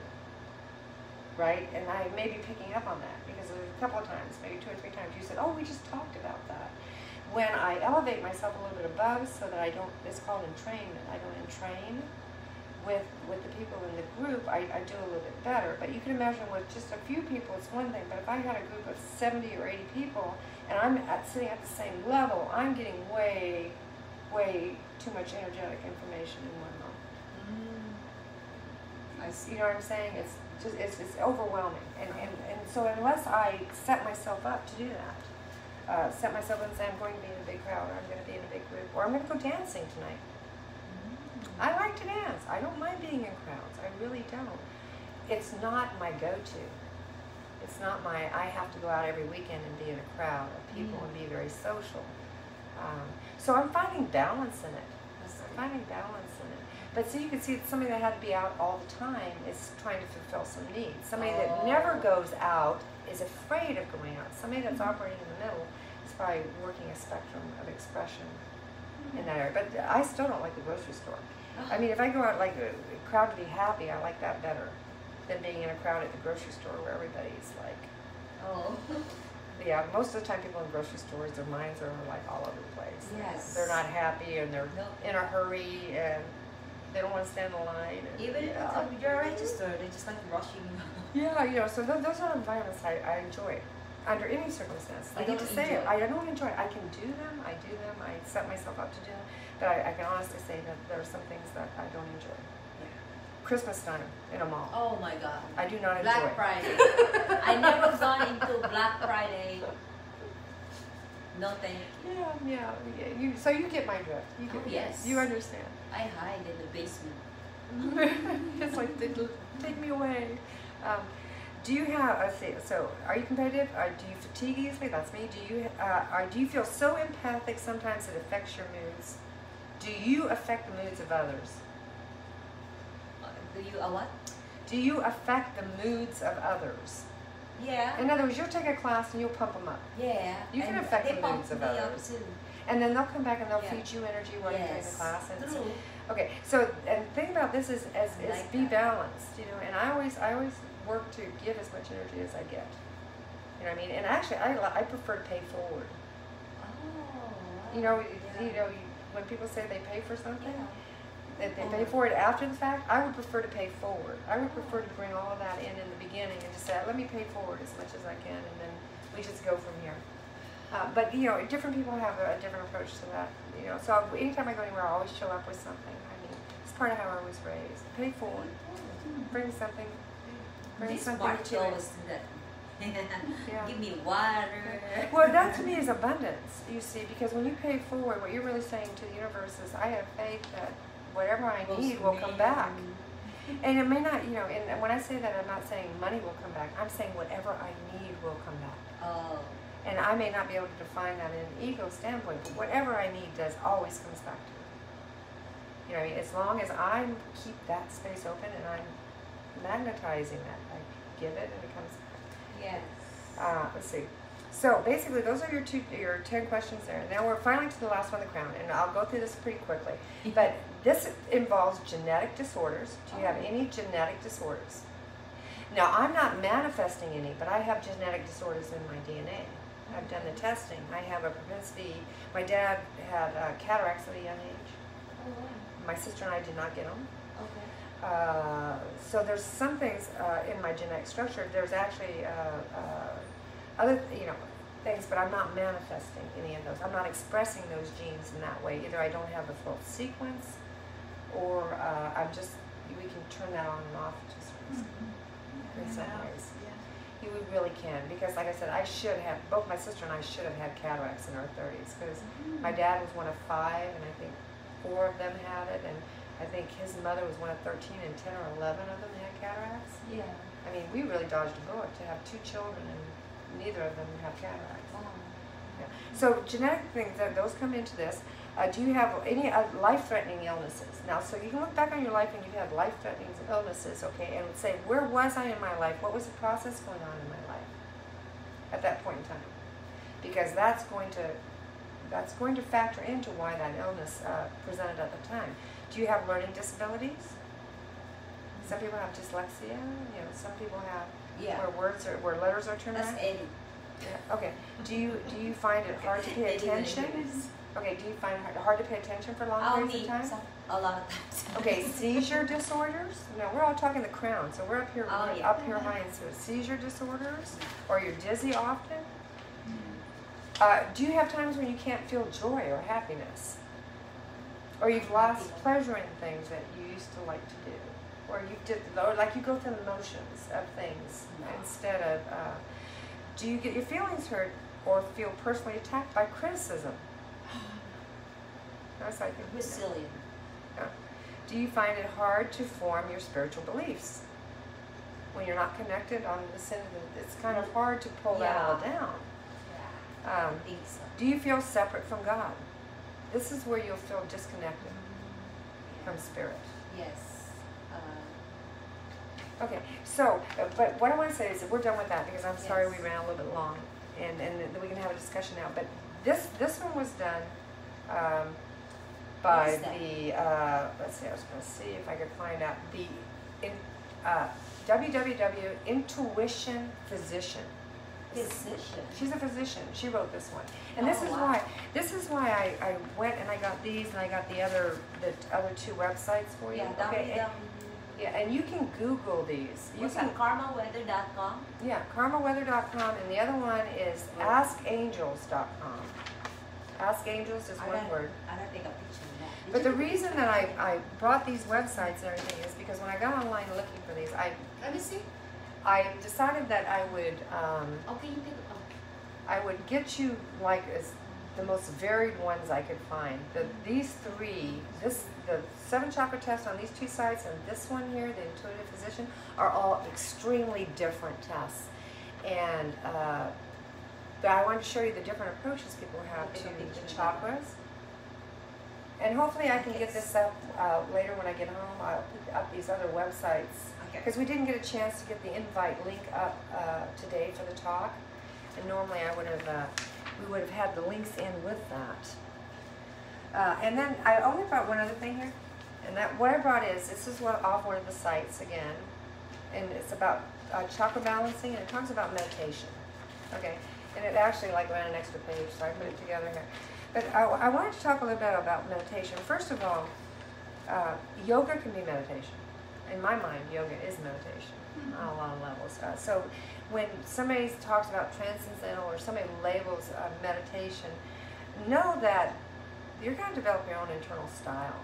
right? And I may be picking up on that because a couple of times, maybe 2 or 3 times, you said, "Oh, we just talked about that." When I elevate myself a little bit above, so that I don't, it's called entrainment, I don't entrain with the people in the group, I do a little bit better. But you can imagine with just a few people, it's one thing, but if I had a group of 70 or 80 people, and I'm sitting at the same level, I'm getting way, way too much energetic information in one moment. I I see. You know what I'm saying? It's just it's overwhelming, and so unless I set myself up to do that, set myself up and say I'm going to be in a big crowd, or I'm going to be in a big group, or I'm going to go dancing tonight. I like to dance. I don't mind being in crowds. I really don't. It's not my go-to. It's not my, I have to go out every weekend and be in a crowd of people and be very social. So I'm finding balance in it. I'm finding balance in it. But so you can see that somebody that had to be out all the time is trying to fulfill some needs. Somebody that never goes out is afraid of going out. Somebody that's operating in the middle is probably working a spectrum of expression in that area. But I still don't like the grocery store. I mean, if I go out like a crowd to be happy, I like that better than being in a crowd at the grocery store where everybody's like, yeah, most of the time people in grocery stores, their minds are like all over the place. Yes. They're not happy and they're in a hurry and they don't want to stand in line. And, Even if you're registered, they just like rushing. Yeah, you know, so those are environments I enjoy under any circumstance. I don't hate to say it. enjoy. I don't enjoy it. I can do them. I set myself up to do them. But I can honestly say that there are some things that I don't enjoy. Christmas time in a mall. Oh my God. I do not enjoy Black it. Friday. I never gone into Black Friday. No thank you. Yeah. So you get my drift. You get, yes. You understand. I hide in the basement. It's like, take me away. Do you have, let's see, so are you competitive? Do you fatigue easily? That's me. Do you feel so empathic sometimes it affects your moods? Do you affect the moods of others? Do you what? Do you affect the moods of others? Yeah. In other words, you'll take a class and you'll pump them up. Yeah. You can And affect they the pump moods of me up others. too. And then they'll come back and they'll Yeah. feed you energy while you're doing the Yes. class. And so, True. okay, so and the thing about this is like be that. balanced, you know. And I always work to give as much energy as I get. You know what I mean? And actually, I prefer to pay forward. Oh. You know, Yeah. when people say they pay for something, Yeah. that they pay for it after the fact, I would prefer to pay forward. I would prefer to bring all of that in the beginning and just say, let me pay forward as much as I can, and then we just go from here. But you know, different people have a different approach to that. You know, so anytime I go anywhere, I always show up with something. I mean, it's part of how I was raised. Pay forward, bring something, bring This something March to it. always do that. Yeah. Give me water. Well, that to me is abundance. You see, because when you pay forward, what you're really saying to the universe is, I have faith that whatever I need will come back. And it may not, you know, and when I say that, I'm not saying money will come back. I'm saying whatever I need will come back. Oh. And I may not be able to define that in an ego standpoint, but whatever I need always comes back to me. You know, what I mean, as long as I keep that space open and I'm magnetizing that, I give it and it comes back. Yes. Let's see. So basically, those are your 10 questions there. Now we're finally to the last one, the crown, and I'll go through this pretty quickly. But this involves genetic disorders. Do you have any genetic disorders? Now, I'm not manifesting any, but I have genetic disorders in my DNA. I've done the testing. I have a propensity. My dad had cataracts at a young age. Oh, wow. My sister and I did not get them. Okay. So there's some things in my genetic structure. There's actually other, things, but I'm not manifesting any of those. I'm not expressing those genes in that way. Either I don't have the full sequence, or I'm just, we can turn that on and off just in some ways. We really can, because like I said, both my sister and I should have had cataracts in our 30s, because my dad was one of 5, and I think 4 of them had it, and I think his mother was one of 13, and 10 or 11 of them had cataracts. Yeah. I mean, we really dodged a bullet to have 2 children and neither of them have cataracts. Oh. Yeah. So genetic things, those come into this. Do you have any life-threatening illnesses? Now, so you can look back on your life and you've had life-threatening illnesses, okay, and say, where was I in my life? What was the process going on in my life at that point in time? Because that's going to factor into why that illness presented at the time. Do you have learning disabilities? Some people have dyslexia. Some people have where letters are turned That's around. Eddie. Yeah. Okay. Do you find it hard to pay attention? Okay. Do you find it hard to pay attention for long periods of time? A lot of times. Okay. Seizure disorders. No, we're all talking the crown, so we're up here, up here high. And so seizure disorders, or you're dizzy often. Do you have times when you can't feel joy or happiness, or you've lost pleasure in things that you used to like to do? or like you go through the motions of things instead of. Do you get your feelings hurt or feel personally attacked by criticism? That's like Resilient. yeah. Do you find it hard to form your spiritual beliefs when you're not connected on the sin? It's kind of hard to pull that all down. Yeah. I think so. Do you feel separate from God? This is where you'll feel disconnected from spirit. Yes. Okay, so, but what I want to say is that we're done with that because I'm sorry Yes. we ran a little bit long, and we can have a discussion now. But this one was done by What is that? the, let's see, I was going to see if I could find out, www. Intuition Physician. Physician. She's a physician. She wrote this one, and Oh, this is wow. why I went and I got these and I got the other two websites for you. Yeah, Okay. Yeah, and you can Google these. You What's can, that? KarmaWeather.com? yeah, karmaweather.com, and the other one is askangels.com. Ask Angels is one word. I don't take a picture of that. But the reason that I brought these websites and everything is because when I got online looking for these, Let me see. I decided that I would Okay, you can. I would get you like as the most varied ones I could find. These three, the 7 chakra test on these two sites and this one here, the Intuitive Physician, are all extremely different tests. And but I wanted to show you the different approaches people have to the chakras. And hopefully I can get this up later when I get home. I'll put up these other websites. Okay. Because we didn't get a chance to get the invite link up today for the talk. And normally I would have, we would have had the links in with that. And then I only brought one other thing here. And that what I brought is, this is off one of the sites again. And it's about chakra balancing, and it talks about meditation. Okay. And it actually like ran an extra page, so I put it together here. But I wanted to talk a little bit about meditation. First of all, yoga can be meditation. In my mind, yoga is meditation on a lot of levels. So when somebody talks about transcendental or somebody labels meditation, know that you're going to develop your own internal style.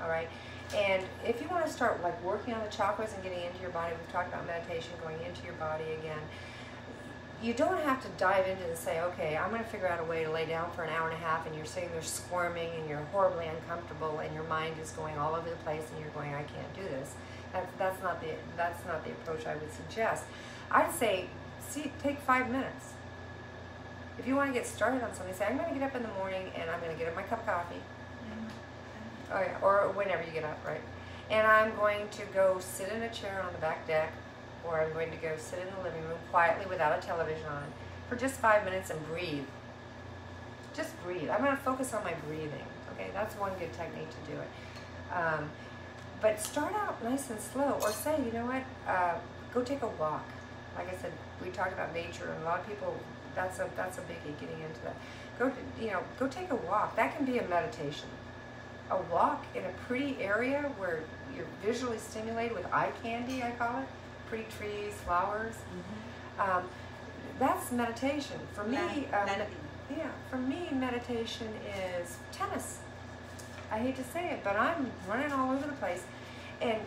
All right. And if you want to start like working on the chakras and getting into your body, we've talked about meditation, going into your body again. You don't have to dive into it and say, okay, I'm going to figure out a way to lay down for an hour and a half, and you're sitting there squirming and you're horribly uncomfortable and your mind is going all over the place and you're going, I can't do this. That's not the approach I would suggest. I'd say, take 5 minutes. If you want to get started on something, say, I'm going to get up in the morning and I'm going to get up my cup of coffee. Oh yeah, or whenever you get up, right? And I'm going to go sit in a chair on the back deck, or I'm going to go sit in the living room quietly without a television on for just 5 minutes and breathe. Just breathe. I'm going to focus on my breathing. Okay, that's one good technique to do it. But start out nice and slow, or say, you know what, go take a walk. Like I said, we talked about nature, and a lot of people, that's a biggie, getting into that. Go take a walk. That can be a meditation. A walk in a pretty area where you're visually stimulated with eye candy, I call it. Pretty trees, flowers. That's meditation. For me, for me, meditation is tennis. I hate to say it, but I'm running all over the place. And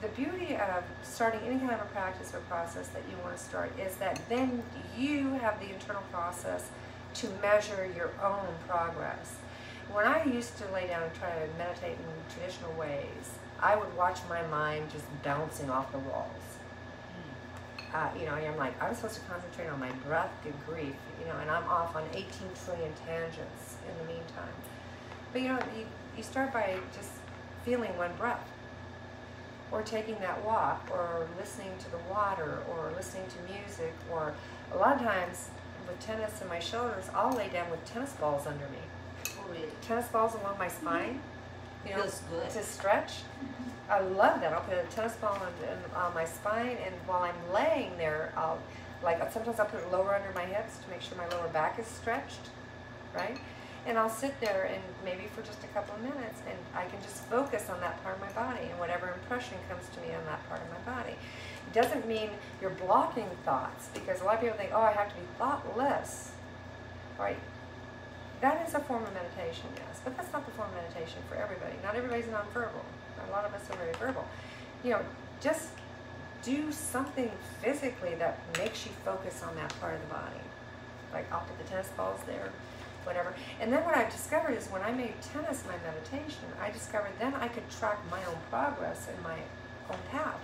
the beauty of starting any kind of a practice or process that you want to start is that then you have the internal process to measure your own progress. When I used to lay down and try to meditate in traditional ways, I would watch my mind just bouncing off the walls. I'm like, I'm supposed to concentrate on my breath, good grief, and I'm off on 18 trillion tangents in the meantime. But you start by just feeling one breath, or taking that walk, or listening to the water, or listening to music, or a lot of times with tennis in my shoulders, I'll lay down with tennis balls under me. Oh, really? Tennis balls along my spine, Feels good. to stretch. I love that. I'll put a tennis ball on my spine, and while I'm laying there, sometimes I'll put it lower under my hips to make sure my lower back is stretched, right? And I'll sit there and maybe for just a couple of minutes, and I can just focus on that part of my body and whatever impression comes to me on that part of my body. It doesn't mean you're blocking thoughts, because a lot of people think, oh, I have to be thoughtless, right? that is a form of meditation, yes. But that's not the form of meditation for everybody. Not everybody's nonverbal. A lot of us are very verbal. You know, just do something physically that makes you focus on that part of the body. Like I'll put the tennis balls there, whatever. And then what I've discovered is when I made tennis my meditation, I discovered then I could track my own progress and my own path.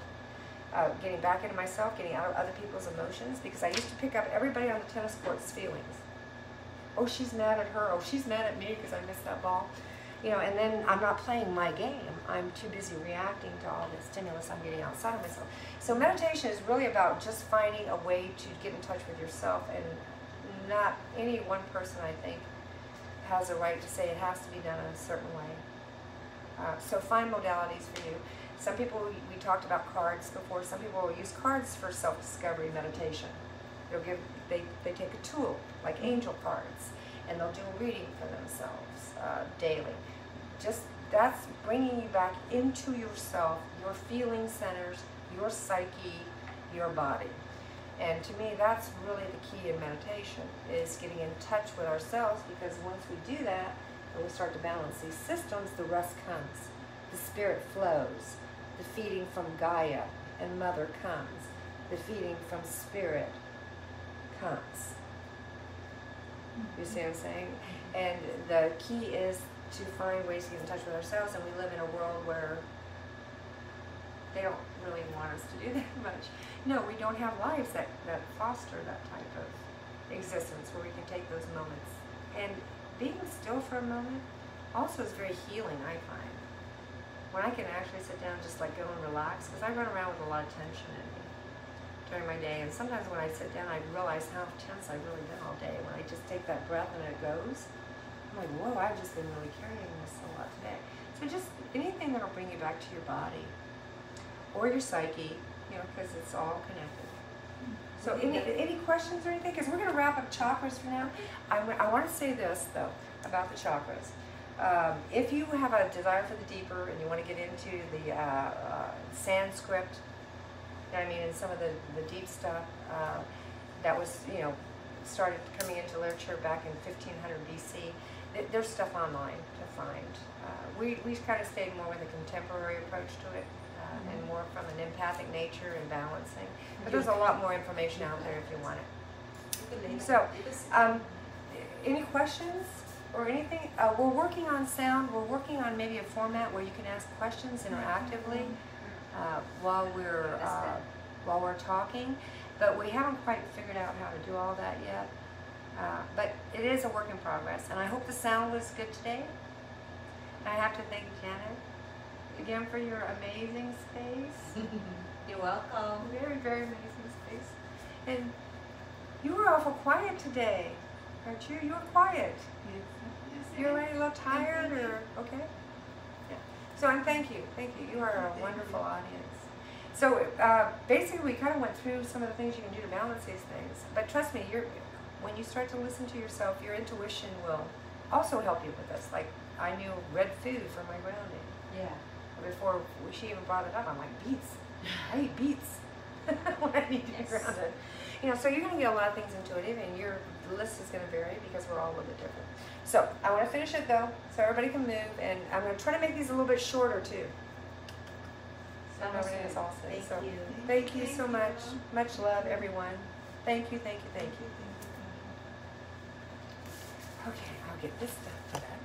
Getting back into myself, getting out of other people's emotions, because I used to pick up everybody on the tennis court's feelings. Oh, she's mad at her. Oh, she's mad at me because I missed that ball. You know, and then I'm not playing my game. I'm too busy reacting to all the stimulus I'm getting outside of myself. So meditation is really about just finding a way to get in touch with yourself, and not any one person, I think, has a right to say it has to be done in a certain way. So find modalities for you. Some people, we talked about cards before, some people will use cards for self-discovery meditation. They take a tool, like angel cards, and they'll do a reading for themselves daily. That's bringing you back into yourself, your feeling centers, your psyche, your body. And to me, that's really the key in meditation, is getting in touch with ourselves, because once we do that, and we start to balance these systems, the rest comes. The spirit flows. The feeding from Gaia and Mother comes. The feeding from Spirit comes. You see what I'm saying? And the key is to find ways to get in touch with ourselves, and we live in a world where they don't really want us to do that much. No, we don't have lives that foster that type of existence where we can take those moments. And being still for a moment also is very healing, I find. When I can actually sit down, just let go and relax, because I run around with a lot of tension in me during my day, and sometimes when I sit down, I realize how tense I've really been all day. When I just take that breath and it goes, I'm like, whoa, I've just been really carrying this a lot today. So just anything that'll bring you back to your body or your psyche, you know, because it's all connected. So any questions or anything? Because we're going to wrap up chakras for now. I want to say this, though, about the chakras. If you have a desire for the deeper and you want to get into the Sanskrit, you know what I mean, and some of the deep stuff that was, you know, started coming into literature back in 1500 BC, there's stuff online to find. We kind of stayed more with a contemporary approach to it, and more from an empathic nature and balancing. But there's a lot more information out there if you want it. So, any questions? Or anything? We're working on sound. We're working on maybe a format where you can ask questions interactively while we're talking. But we haven't quite figured out how to do all that yet. But it is a work in progress, and I hope the sound was good today. I have to thank Janet again for your amazing space. You're welcome. Very, very amazing space. And you were awful quiet today, aren't you? You were quiet. You're a little tired, or okay? Yeah. So thank you. You are a wonderful audience. So basically, we kind of went through some of the things you can do to balance these things. But trust me, when you start to listen to yourself, your intuition will also help you with this. Like I knew red food for my grounding. Yeah. Before she even brought it up, I'm like, beets. I eat beets when I need to be grounded. You know, so you're going to get a lot of things intuitive, and your list is going to vary because we're all a little bit different. So I want to finish it though, so everybody can move, and I'm going to try to make these a little bit shorter too. So everything is all said. So thank you so much. Much love, everyone. Thank you. Okay, I'll get this stuff to that.